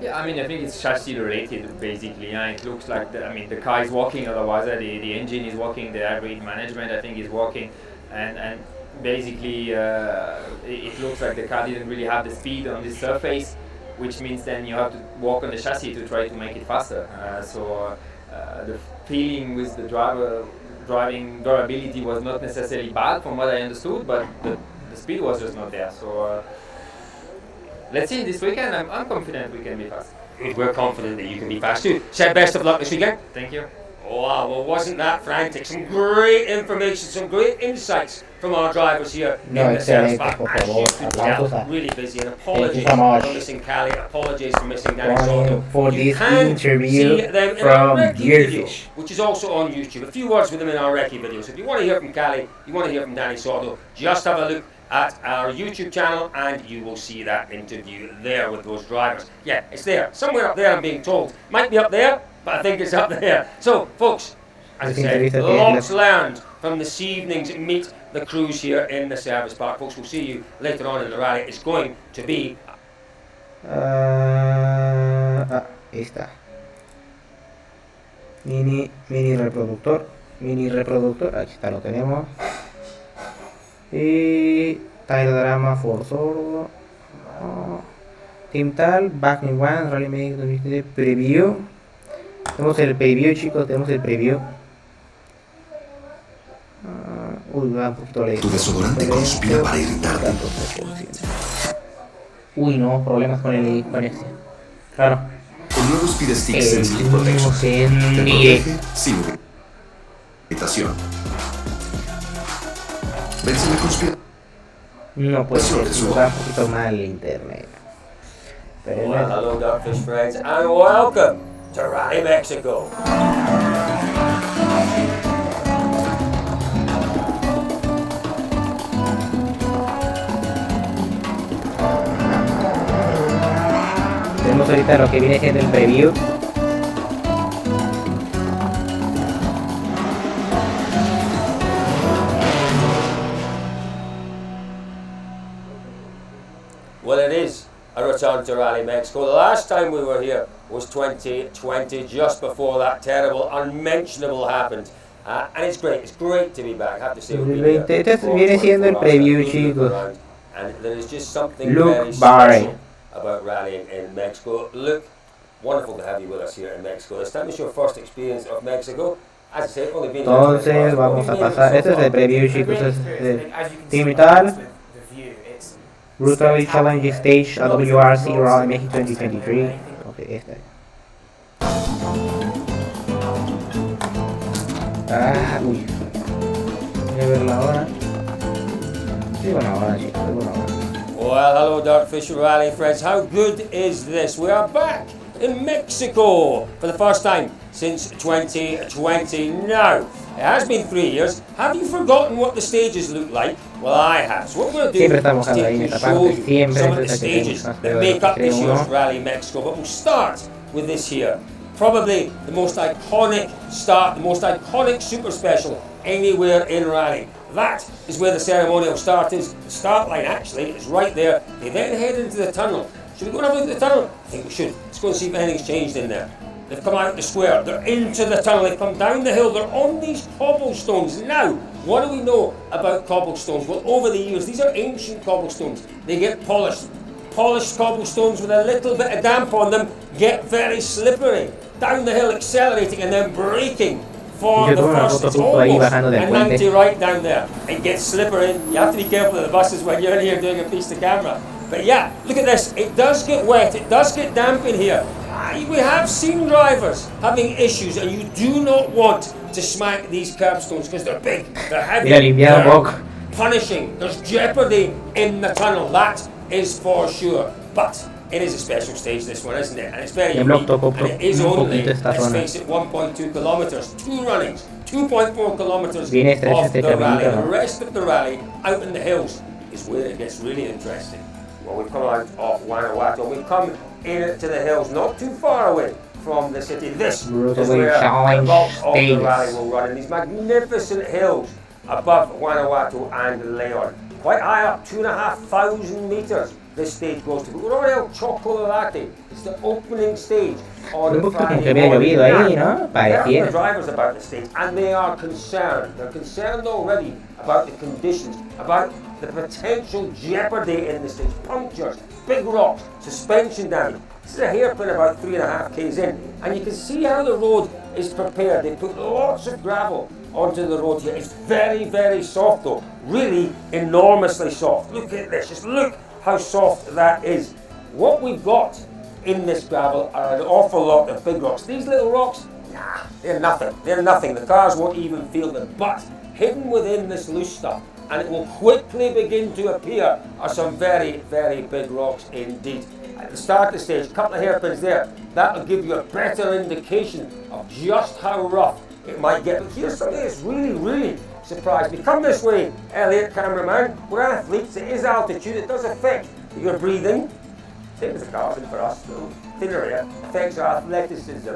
M: Yeah, I think it's chassis related basically. It looks like the car is working, otherwise the engine is working, the hybrid management I think is working, and basically it looks like the car didn't really have the speed on this surface, which means then you have to work on the chassis to try to make it faster. So the feeling with the driving durability was not necessarily bad from what I understood, but the speed was just not there. So let's see this weekend. I'm confident we can be fast.
F: We're confident that you can be fast too. Said best of luck this weekend.
M: Thank you.
F: Wow, well, wasn't that frantic? Some great information, some great insights from our drivers here in the service park. As you could tell, really busy. And apologies for missing Cali, apologies for missing Danny Soto.
A: For
F: You
A: this
F: can
A: interview
F: see them in our
A: from
F: Recce video,
A: Gearfish.
F: which is also on YouTube. A few words with them in our Recce video. So if you want to hear from Cali, you want to hear from Danny Soto, just have a look at our YouTube channel and you will see that interview there with those drivers. Yeah, it's there. Somewhere up there, I'm being told. Might be up there, but I think it's up there. So, folks, as I said, lots learned from this evening's Meet the Crews here in the service park. Folks, we'll see you later on in the rally. It's going to be...
A: Ahí está. Mini reproductor. Aquí está, lo tenemos. Y Drama for Sordo. Team Tal, Back in One, Rally México 2023, Preview. Tenemos el preview, chicos, tenemos el preview. Uy, va un poquito lejos.
B: Tu desodorante conspira para irritarte.
A: Uy, no, problemas con este. Claro.
B: El nuevo Speed Stick Sensitive Protection te protege sin irritación. Vence la conspiración.
A: No puede ser, va un poquito mal el internet. Pero
F: well, hello, Dogfish friends, and welcome to Rally Mexico.
A: Tenemos ahorita lo que viene siendo el preview.
F: Well, it is a return to Rally Mexico. The last time we were here was 2020, just before that terrible, unmentionable happened. And it's great to be back. I have to say,
A: Este viene siendo el preview, chicos.
F: And there is just something
A: Luke
F: very
A: Barry.
F: special about rallying in Mexico. Luke, wonderful to have you with us here in Mexico. This time is your first experience of Mexico. As I say, only been
A: Entonces vamos a pasar. Este es el preview, chicos. Este es el Team Tal. Brutal Challenge Stage a WRC Rally México 2023. Ok, este. Uy. Voy a ver la hora. Sí, buena hora, chicos, buena hora.
F: Well, hello, Dartfish Rally friends. How good is this? We are back in Mexico for the first time since 2020. Now, it has been 3 years. Have you forgotten what the stages look like? Well, I have. So what we're going to do is take you show you some of the stages that make up this year's Rally Mexico. But we'll start with this here. Probably the most iconic start, the most iconic super special anywhere in rally. That is where the ceremonial start is. The start line actually is right there. They then head into the tunnel. Should we go and have a look at the tunnel? I think we should. Let's go and see if anything's changed in there. They've come out the square, they're into the tunnel, they've come down the hill, they're on these cobblestones. Now, what do we know about cobblestones? Well, over the years, these are ancient cobblestones. They get polished. Polished cobblestones with a little bit of damp on them get very slippery. Down the hill, accelerating and then braking for the first. It's almost a 90 right down there. It gets slippery. You have to be careful of the buses when you're in here doing a piece to camera. But yeah, look at this. It does get wet. It does get damp in here. We have seen drivers having issues, and you do not want to smack these curbstones because they're big, they're heavy, they're punishing. There's jeopardy in the tunnel, that is for sure. But it is a special stage, this one, isn't it? And it's very unique, and it is only, let's face it, 1.2 kilometers, 2 runnings, 2.4 kilometers of the rally. The rest of the rally, out in the hills, is where it gets really interesting. Well, we've come out of Guanajuato, we've come in to the hills, not too far away from the city. This is where the bulk of the rally will run, in these magnificent hills above Guanajuato and Leon. Quite high up, 2,500 meters this stage goes to. But we're on El Chocolate. It's the opening stage on Friday morning. The drivers about the stage, and they are concerned. They're concerned already about the conditions, about the potential jeopardy in the stage. Punctures, big rocks, suspension damage. This is a hairpin about 3.5 k's in, and you can see how the road is prepared. They put lots of gravel onto the road here. It's very, very soft though. Really enormously soft. Look at this, just look how soft that is. What we've got in this gravel are an awful lot of big rocks. These little rocks, nah, they're nothing. They're nothing. The cars won't even feel them. But hidden within this loose stuff, and it will quickly begin to appear, are some very, very big rocks indeed. At the start of the stage, a couple of hairpins there, that will give you a better indication of just how rough it might get. But here's something that's really, really surprised me. Come this way, Elliot, cameraman. We're athletes, it is altitude, it does affect your breathing. Same as the cars and for us, though. Thinner air affects our athleticism.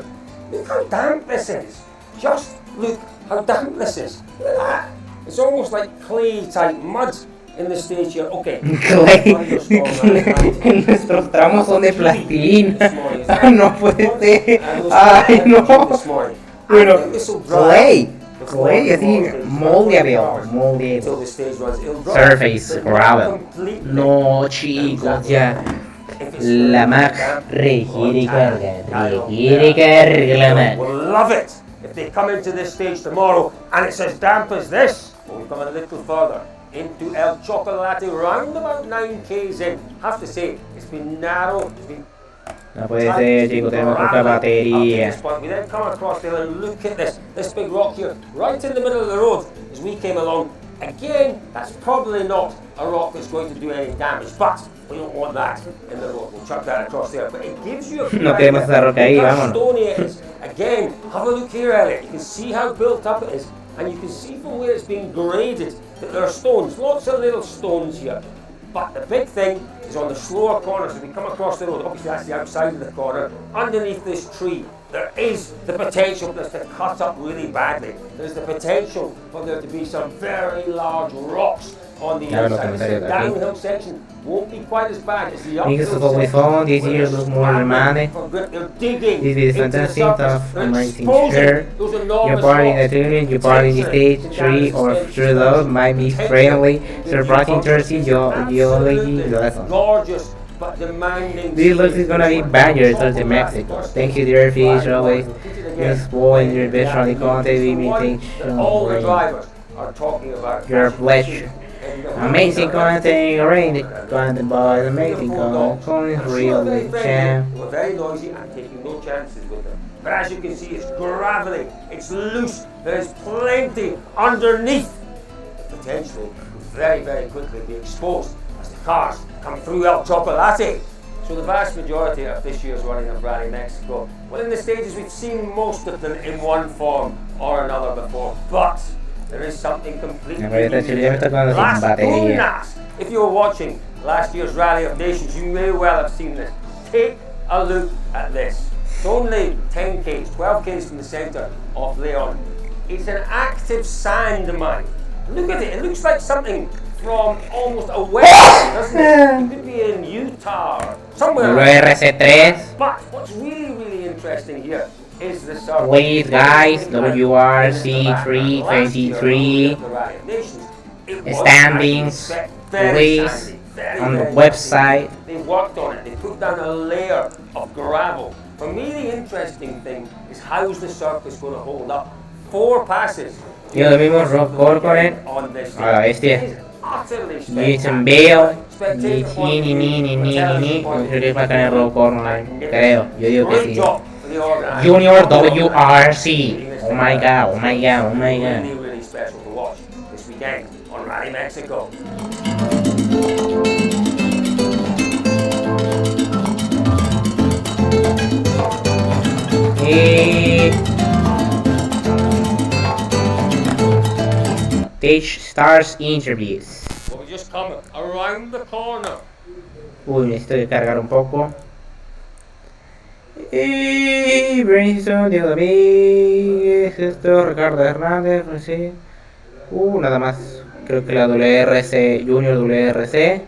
F: Look how damp this is. Just look how damp this is. Look at that. It's almost like clay type mud in the stage here. Okay.
A: Clay. Nuestros tramos son de plastilina. No puede ser. Ay, no. Bueno, clay. Clay, así, moldeable. Surface, gravel. No, chicos, ya. La Mac requiere carga la Mac.
F: We'll love it if they come into this stage tomorrow and it's as damp as this. We'll come a little further into El Chocolate, round about 9 k's in. Have to say, it's been narrow, it's been
A: no puede ser, chicos, tenemos poca batería.
F: We then come across there and look at this big rock here, right in the middle of the road as we came along. Again, that's probably not a rock that's going to do any damage, but we don't want that in the road. We'll chuck that across there. But it gives you a
A: no queremos esa roca ahí, vámonos.
F: Stony it is. Again, have a look here, Elliot. You can see how built up it is, and you can see from where it's been graded that there are stones, lots of little stones here. But the big thing is on the slower corners. As we come across the road, obviously that's the outside of the corner, underneath this tree, there is the potential for this to cut up really badly. There's the potential for there to be some very large rocks on the inside. The downhill section won't be quite as bad as the uphill section.
A: This year looks more romantic. This is fantastic stuff, amazing shirt. Your part in the tuning, your part in the stage 3 or through those might be friendly, surprising Jersey, geology lesson.
F: Gorgeous. But demanding.
A: This looks is gonna be banger to Mexico. Thank you, dear fish, always exploring your visual content, imitation.
F: All the drivers are talking about
A: your pleasure. Amazing content, great content, boys, amazing content, really champ.
F: We're very noisy and taking no chances with them. But as you can see, it's gravelly, it's loose, there's plenty underneath. Potentially, very, very quickly be exposed as the cars come through El Chocolate. So the vast majority of this year's running of Rally Mexico, well, in the stages we've seen most of them in one form or another before, but there is something completely new. If you were watching last year's Rally of Nations, you may well have seen this. Take a look at this. It's only 10 k's, 12 k's from the centre of Leon. It's an active sand mine. Look at it, it looks like something from almost a west, doesn't it? It could be in Utah or somewhere.
A: WRC 3.
F: But what's really, really interesting here is the surface.
A: Please, guys, WRC 323 standings, please, on the website.
F: They worked on it, they put down a layer of gravel. For me, the interesting thing is how's the surface going to hold up? 4 passes.
A: Yo lo mismo rock corporate a la bestia. Jason Bale, ni, creo que va a tener rock corporate, creo, yo digo que sí. Junior WRC, oh my god, oh my god, oh my god.
F: Really, really special to watch this weekend on Rally Mexico.
A: Stage Stars Interviews.
F: Well, we just come around the corner.
A: Uy, necesito cargar un poco. Y Brainstorm, Diego Domínguez, esto, Ricardo Hernández, sí. Nada más. Creo que la WRC Junior WRC,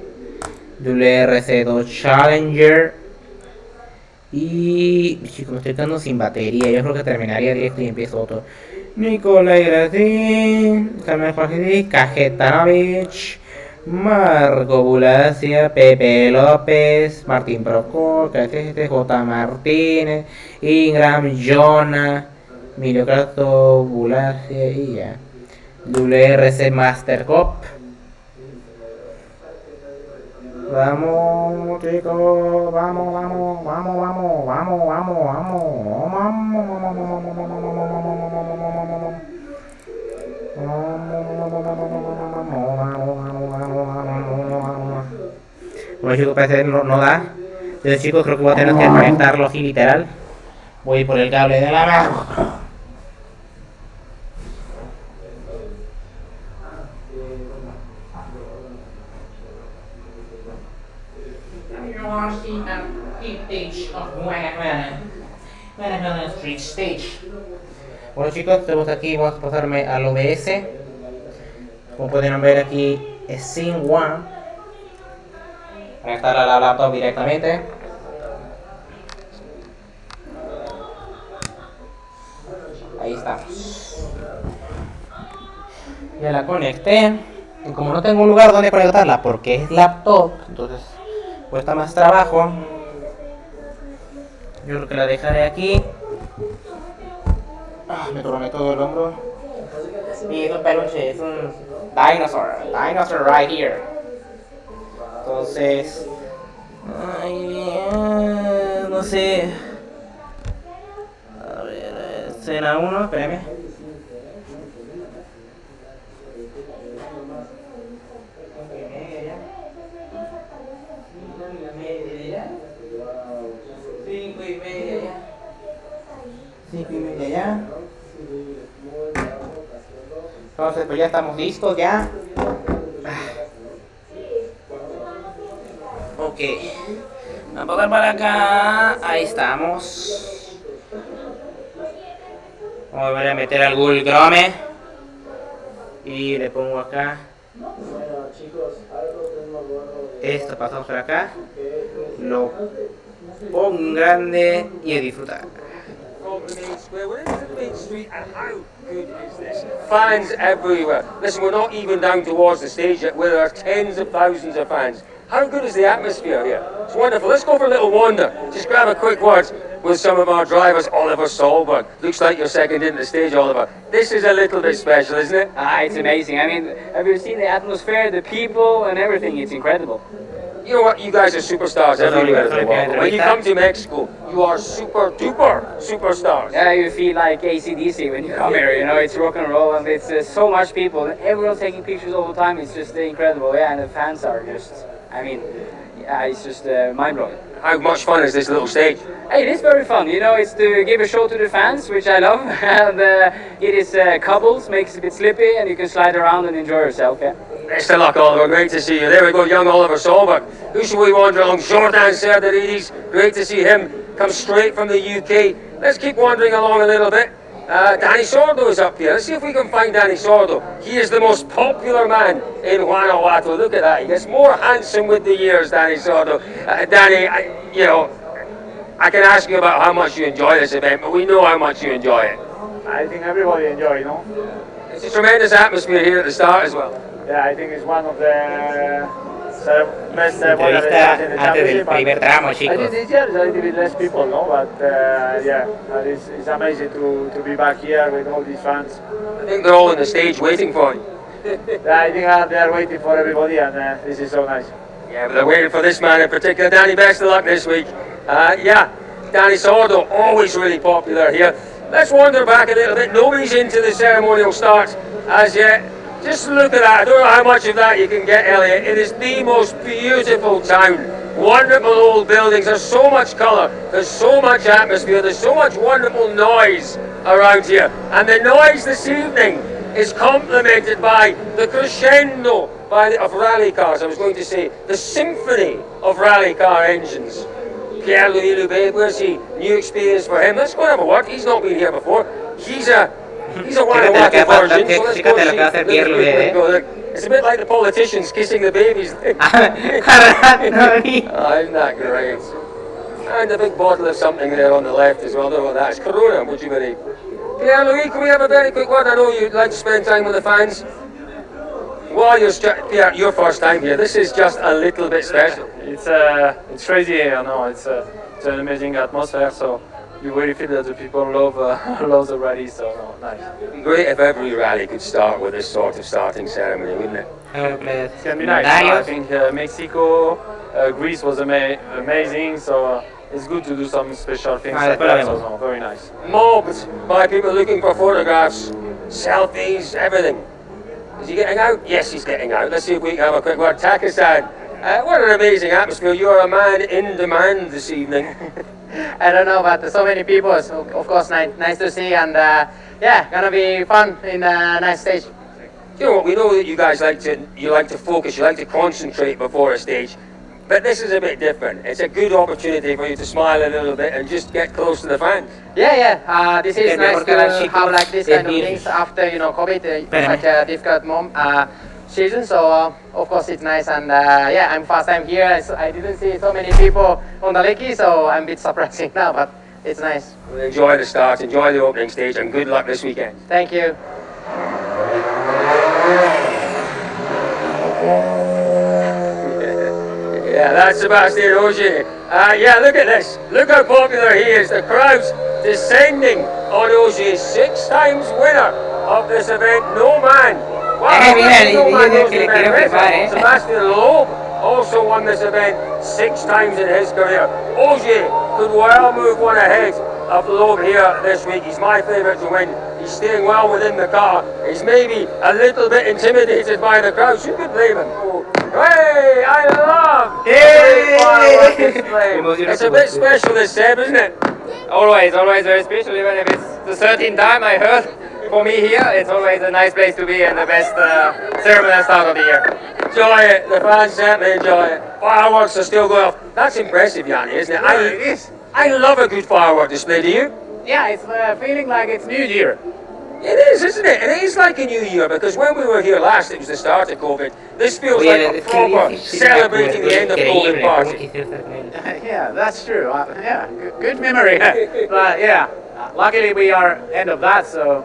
A: WRC 2 Challenger. Y chicos, me estoy quedando sin batería. Yo creo que terminaría directo y empiezo otro. Nicolai Gratín, Carmen Jorge, Cajetanovich, Marco Bulacia, Pepe López, Martín Procor, J. Martínez, Ingram, Jonah, Emilio Castro, Bulacia y ya. WRC Master Cup. Vamos, chicos, vamos, vamos, vamos, vamos, vamos, vamos, vamos. Bueno, chicos, parece que no da. Entonces, chicos, creo que voy a tener que conectarlo así literal. Voy por el cable de la mano. Bueno, chicos, estamos aquí, vamos a pasarme al OBS. Como pueden ver aquí, es Scene 1. Conectar a la laptop directamente. Ahí estamos. Ya la conecté. Y como no tengo un lugar donde conectarla porque es laptop, entonces cuesta más trabajo. Yo creo que la dejaré aquí. Me troné todo el hombro. Y es un peluche, es un dinosaur right here. Entonces, no sé. A ver, escena 1, espérame. Cinco y media ya. Entonces, pues ya estamos listos ya. Ok. Vamos a dar para acá. Ahí estamos. Vamos a meter al Google Chrome. Y le pongo acá. Esto pasamos por acá. Lo pongo en grande y a disfrutar.
F: Fans everywhere. Listen, we're not even down towards the stage yet, where there are tens of thousands of fans. How good is the atmosphere here? It's wonderful. Let's go for a little wander. Just grab a quick word with some of our drivers. Oliver Solberg. Looks like you're second into the stage, Oliver. This is a little bit special, isn't it?
N: It's amazing. I mean, have you seen the atmosphere, the people, and everything? It's incredible.
F: You know what? You guys are superstars everywhere in the world. But when you come to Mexico, you are super duper superstars.
N: Yeah, you feel like AC/DC when you come here. You know, it's rock and roll, and it's so much people. Everyone's taking pictures all the time. It's just incredible. Yeah, and the fans are just. I mean, yeah, it's just mind blowing.
F: How much fun is this little stage?
N: Hey, it is very fun. You know, it's to give a show to the fans, which I love. And it is cobbles, makes it a bit slippy, and you can slide around and enjoy yourself. Yeah.
F: Best of luck, Oliver. Great to see you. There we go, young Oliver Solberg. Who should we wander along? Jordan Serdaridis. Great to see him come straight from the UK. Let's keep wandering along a little bit. Danny Sordo is up here. Let's see if we can find Danny Sordo. He is the most popular man in Guanajuato. Look at that. He gets more handsome with the years, Danny Sordo. Danny, I can ask you about how much you enjoy this event, but we know how much you enjoy it.
O: I think everybody enjoys,
F: It's a tremendous atmosphere here at the start as well.
O: Yeah, I think it's one of the best
A: Entrevista antes del primer tramo, chicos.
O: I think this year is a little bit less people, but it's amazing to be back here with all these fans.
F: I think they're all on the stage waiting for you.
O: Yeah, I think they're waiting for everybody, and this is so nice.
F: Yeah, but they're waiting for this man in particular. Danny, best of luck this week. Danny Sordo, always really popular here. Let's wander back a little bit. Nobody's into the ceremonial start as yet. Just look at that. I don't know how much of that you can get, Elliot. It is the most beautiful town. Wonderful old buildings. There's so much colour. There's so much atmosphere. There's so much wonderful noise around here. And the noise this evening is complemented by the crescendo of rally cars. I was going to say the symphony of rally car engines. Pierre-Louis Loubet, where's he? New experience for him. Let's go and have a word. He's not been here before. He's a Guanajuato version, so let's go see. It's a bit like the politicians kissing the babies. Isn't that great? And a big bottle of something there on the left as well. I don't know what that is. Corona, would you believe? Pierre-Louis, can we have a very quick word? I know you'd like to spend time with the fans. Well, Pierre, your first time here. This is just a little bit special.
O: It's crazy here, no? It's an amazing atmosphere. So
E: you really feel that the people love love the rally. So nice.
F: It'd be great if every rally could start with this sort of starting ceremony, wouldn't it?
E: It's gonna be nice. I think Mexico, Greece was amazing. So it's good to do some special things like that. So no, very nice.
F: Mobbed by people looking for photographs, selfies, everything. Is he getting out? Yes, he's getting out. Let's see if we can have a quick word. Takistan, what an amazing atmosphere. You're a man in demand this evening.
L: I don't know, but so many people, so of course, nice to see, and yeah, gonna be fun in a nice stage.
F: You know what, we know that you guys like to focus, you like to concentrate before a stage, but this is a bit different. It's a good opportunity for you to smile a little bit and just get close to the fans.
L: Yeah, this is nice to have like this kind of things after, you know, COVID, such a difficult season, so of course it's nice, and yeah, I'm first time here, so I didn't see so many people on the Lakey, so I'm a bit surprising now, but it's nice.
F: Well, enjoy the start, enjoy the opening stage, and good luck this weekend.
L: Thank you.
F: Yeah, that's Sebastian Ogier. Yeah, look at this. Look how popular he is. The crowd's descending on Ogier. 6 times winner of this event. No man. Wow, Sebastian Loeb also won this event 6 times in his career. Ogier could well move one ahead of Loeb here this week. He's my favourite to win. He's staying well within the car. He's maybe a little bit intimidated by the crowd. You could blame him. Hey, I love firework display. It's a bit special this Seb, isn't it?
M: Always very special, even if it's the 13th time I heard. For me here, it's always a nice place to be and the best ceremonial start of the year.
F: Enjoy it, the fans certainly enjoy it. Fireworks are still going off. That's impressive, Yanni, isn't it?
L: Yeah, it is.
F: I love a good firework display, do you?
L: Yeah, it's feeling like it's New Year.
F: It is, isn't it? It is like a new year, because when we were here last, it was the start of COVID. This feels like a proper celebrating the end of COVID party.
O: Yeah, that's true. Yeah, good memory. But yeah, luckily we are end of that, so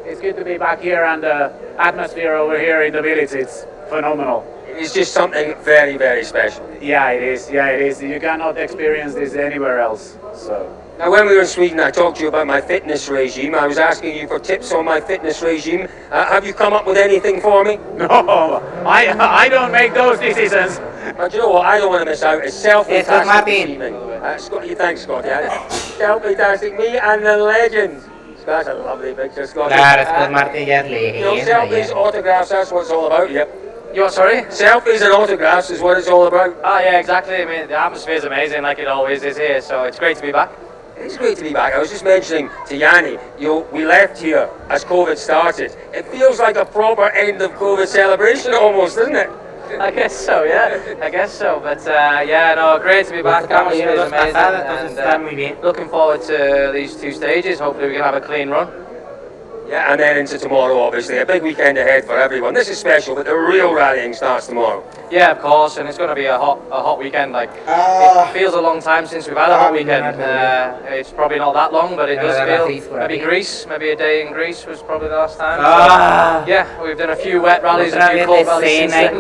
O: it's good to be back here, and the atmosphere over here in the village, it's phenomenal.
F: It's just something very, very special.
O: Yeah, it is. Yeah, it is. You cannot experience this anywhere else. So.
F: Now, when we were in Sweden, I talked to you about my fitness regime. I was asking you for tips on my fitness regime. Have you come up with anything for me?
O: No, I don't make those decisions.
F: But you know what? I don't want to miss out. It's self-fantastic this evening. Scotty, thanks, Scotty. Self-fantastic. Me and the legends. That's a lovely picture, Scotty. You know, selfies, autographs, that's what it's all about, yep.
E: You're sorry?
F: Selfies and autographs is what it's all about.
E: Ah, yeah, exactly. I mean, the atmosphere is amazing, like it always is here, so it's great to be back.
F: It's great to be back. I was just mentioning to Yanni, we left here as COVID started. It feels like a proper end of COVID celebration almost, doesn't it?
E: I guess so, yeah. I guess so. But yeah, no, great to be back. The atmosphere is amazing, and looking forward to these 2 stages. Hopefully we can have a clean run.
F: Yeah, and then into tomorrow, obviously. A big weekend ahead for everyone. This is special, but the real rallying starts tomorrow.
E: Yeah, of course, and it's going to be a hot weekend. Like it feels a long time since we've had a hot weekend. It's probably not that long, but it does feel. Maybe Greece, maybe a day in Greece was probably the last time. So, yeah, we've done a few wet rallies, a few cold rallies since then.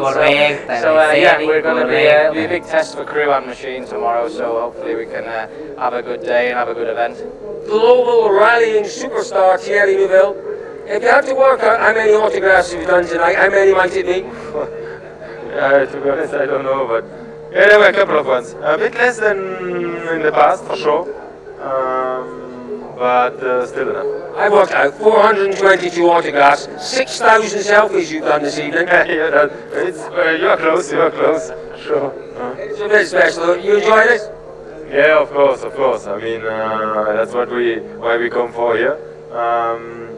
E: So yeah, we're going to be a big test for crew and machine tomorrow. So hopefully we can have a good day and have a good event.
F: Global rallying superstar Thierry Neuville. If you had to work out how many autographs have you done tonight, how many might it be?
H: Yeah, to be honest, I don't know, but yeah, there were a couple of ones. A bit less than in the past, for sure, but still enough.
F: I worked out 422 autographs, 6,000 selfies you've done this evening.
H: Yeah, you are close, sure.
F: It's a bit special. You enjoy this?
H: Yeah, of course. I mean, that's why we come for here.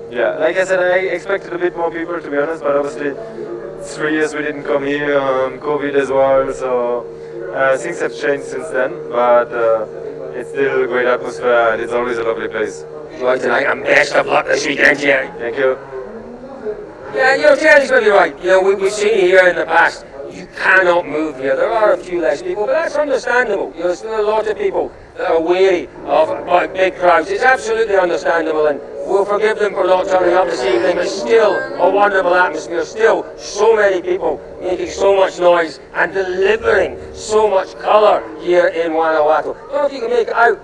H: Yeah, like I said, I expected a bit more people, to be honest, but obviously it's 3 years we didn't come here, COVID as well, so things have changed since then, but it's still a great atmosphere and it's always a lovely place.
F: Enjoy tonight and best of luck this weekend, Jerry.
H: Thank you.
F: Yeah, you know, Jerry's really right. You know, we've seen here in the past, you cannot move here. There are a few less people, but that's understandable. You know, there's still a lot of people that are wary of big crowds. It's absolutely understandable, and we'll forgive them for not turning up this evening. It's still a wonderful atmosphere, still so many people making so much noise and delivering so much colour here in Guanajuato. I don't know if you can make it out.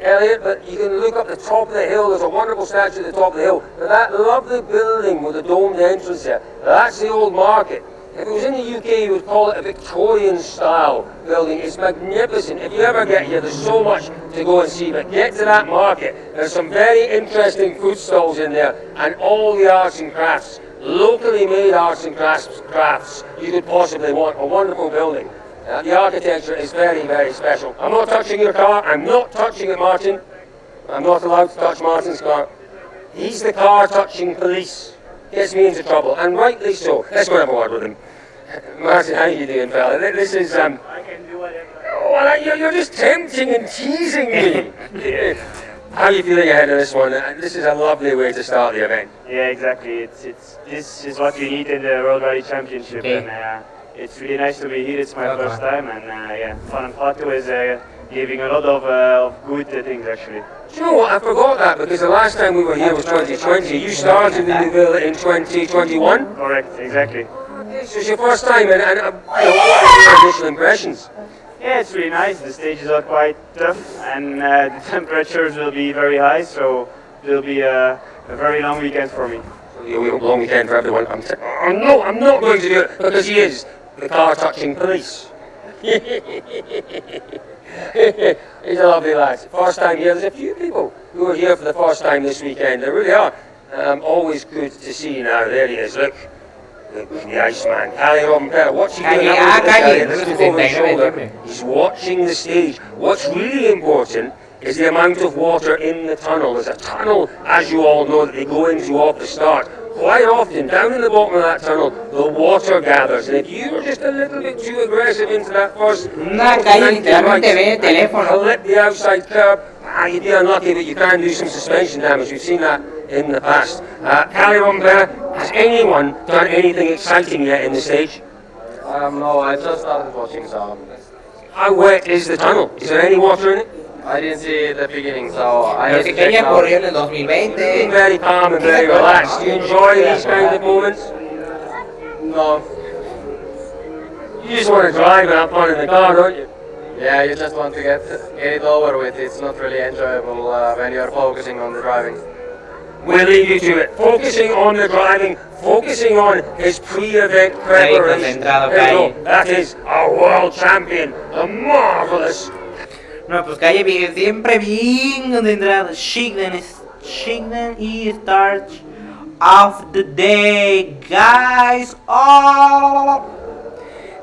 F: Elliot, but you can look up the top of the hill. There's a wonderful statue at the top of the hill. But that lovely building with the domed entrance there, that's the old market. If it was in the UK, you would call it a Victorian-style building. It's magnificent. If you ever get here, there's so much to go and see. But get to that market. There's some very interesting food stalls in there, and all the arts and crafts, locally made arts and crafts you could possibly want. A wonderful building. The architecture is very, very special. I'm not touching your car. I'm not touching it, Martin. I'm not allowed to touch Martin's car. He's the car-touching police. Gets me into trouble, and rightly so. Let's go and have a word with him. Martin, how you doing, fella? This is, I can do whatever. Well, you're just tempting and teasing me. How are you feeling ahead of this one? This is a lovely way to start the event.
P: Yeah, exactly. This is what you need in the World Rally Championship,
F: Okay.
P: and it's really nice to be here. It's my first time, and yeah, Fun and Pato is giving a lot of good things actually.
F: Do you know what? I forgot that because the last time we were here was 2020. You started in Louisville in 2021?
P: Correct, exactly.
F: So it's your first time, and what are your initial impressions?
P: Yeah, it's really nice. The stages are quite tough, and the temperatures will be very high, so it will be a very long weekend for me.
F: A long weekend for everyone. I'm not going to do it because he is the car-touching police. He's a lovely lad. First time here. There's a few people who are here for the first time this weekend. There really are. Always good to see now. There he is. Look. The Iceman. Ali Robben-Perra. What's he doing? Over his shoulder. He's watching the stage. What's really important is the amount of water in the tunnel. There's a tunnel, as you all know, that they go into off the start. Quite often, down in the bottom of that tunnel, the water gathers, and if you were just a little bit too aggressive into that first, flip the outside curb, you'd be unlucky, but you can do some suspension damage. We've seen that in the past. Ali Robben-Perra, has anyone done anything exciting yet in the stage?
Q: No, I just started watching, so...
F: How wet is the tunnel? Is there any water in it?
Q: I didn't see the beginning, so I have to check
A: Pequeña
Q: now.
A: corrió en el 2020.
F: Being very calm and very relaxed. Do you enjoy these kind of moments?
Q: No.
F: You just want to drive and have fun in the car, don't you?
Q: Yeah, you just want to get it over with. It's not really enjoyable when you're focusing on the driving.
F: We'll leave you to it. Focusing on the driving, focusing on his pre-event preparation. There you go. That is our world champion, the marvelous.
A: No, pues Calle siempre bien concentrado. Shigden is start of the day, guys. Oh!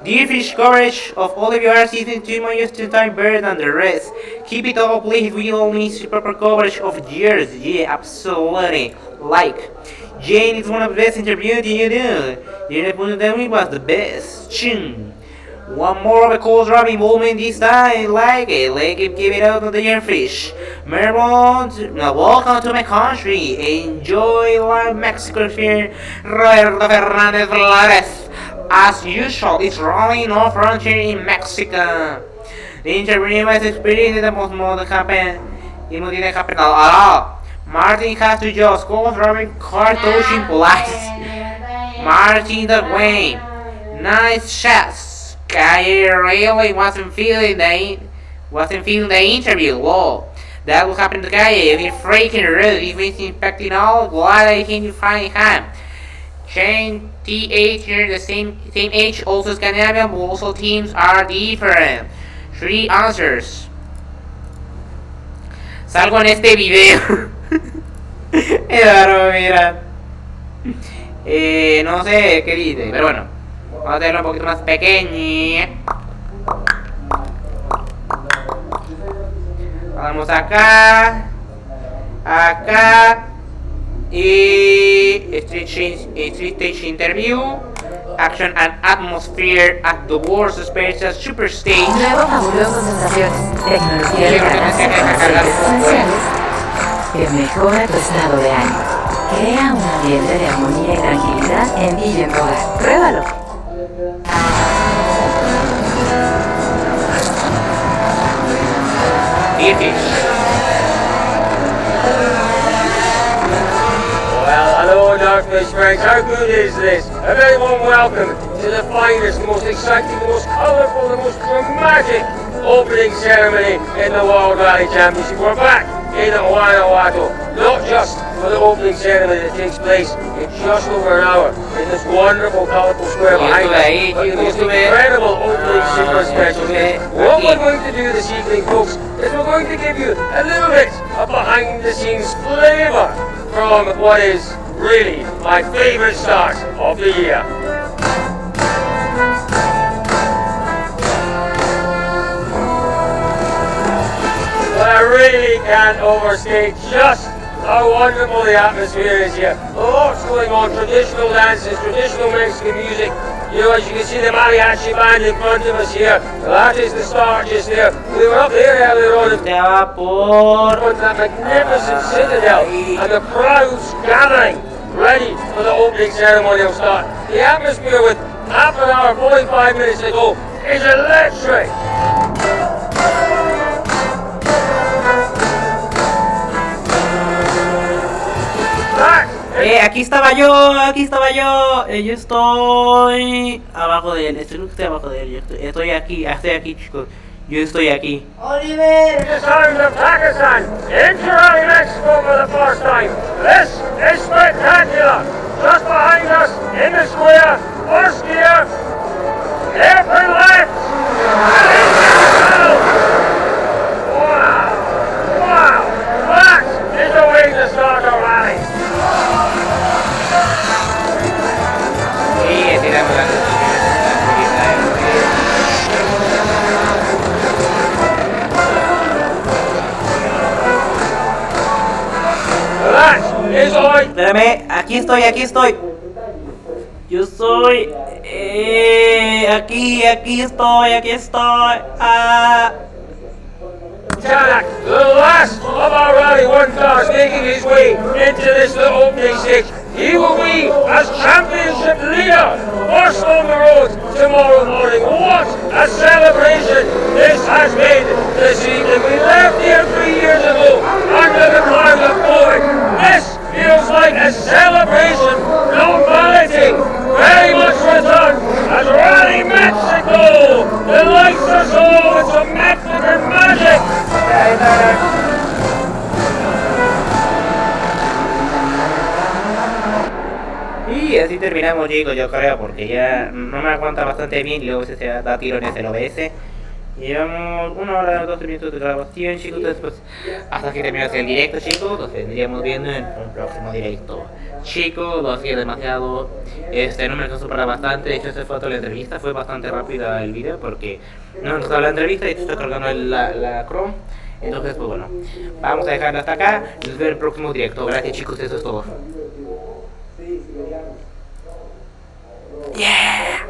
A: Dear fish coverage of all of your season 2 months to time better than the rest. Keep it all, please. We all need proper coverage of yours. Yeah, absolutely. Like, Jane is one of the best interviews you do. Your opponent was the best. Ching. One more of a cold drop involvement this time. Like it, give it out to the airfish. Mermont, welcome to my country. Enjoy live Mexico here. Roberto Fernandez Flores. As usual, it's rolling off frontier in Mexico. The interview was experienced the most modern happen. It didn't happen at all. Martin has to just go driving car touching police. Martin the Wayne. Nice shots. Calle really wasn't feeling the interview. Whoa, that will happen to Calle. The freaking road. He's been inspecting all. Glad I can find him. Shane TH here, the same age, also Scandinavian, but also teams are different. 3 answers. Salgo en este video. Eduardo, mira. No sé qué dice, pero bueno. Vamos a hacerlo un poquito más pequeño. Vamos acá. Acá. Y street stage interview. Action and atmosphere at the world's special super stage.
R: Nuevas fabulosas sensaciones. Tecnología de sensaciones que mejora tu estado de ánimo. Crea un ambiente de armonía y tranquilidad en ti y en tu hogar. Pruébalo.
F: Well, hello, Darkfish friends. How good is this? A very warm welcome to the finest, the most exciting, the most colourful, the most dramatic opening ceremony in the World Rally Championship. We're back in Guanajuato, not just for the opening ceremony that takes place in just over an hour in this wonderful colourful square behind us, but the most incredible opening super special. What we're going to do this evening, folks, is we're going to give you a little bit of behind the scenes flavour from what is really my favourite start of the year. But I really can't overstate just how wonderful the atmosphere is here. Lots going on, traditional dances, traditional Mexican music. You know, as you can see the mariachi band in front of us here. That is the start just there. We were up there earlier on in that magnificent citadel and the crowds gathering ready for the opening ceremonial start. The atmosphere with half an hour, 45 minutes to go is electric.
A: Aquí estaba yo, yo estoy abajo de él, estoy abajo de él, estoy aquí, chicos, yo estoy aquí.
F: Oliver! The sound of Pakistan entering Mexico for the first time. This is spectacular. Just behind us in the square, first gear, airplane left, and into Wow! Wow! That is the way to start a rally.
A: Espérame, aquí estoy. Yo soy aquí estoy.
F: Tanak, the last of our Rally 1 cars making his way into this little opening stage. He will be as championship leader first on the road tomorrow morning. What a celebration this has been this evening. We left here 3 years ago under the cloud of COVID. This feels like a celebration, normality, very much returned as Rally Mexico delights us all with some Mexican magic.
A: Y así terminamos, chicos, yo creo, porque ya no me aguanta bastante bien y luego se da tirones el OBS. Llevamos 1 hora 12 minutos de grabación, chicos. Después, hasta que terminase el directo, chicos, nos vendríamos viendo en un próximo directo. Chicos, lo hacía demasiado, no me alcanzó para bastante. De hecho, esta fue toda la entrevista, fue bastante rápida el video porque no me gustaba la entrevista y estoy cargando la Chrome. Entonces, pues bueno, vamos a dejarlo hasta acá. Nos vemos en el próximo directo. Gracias, chicos, eso es todo. Yeah.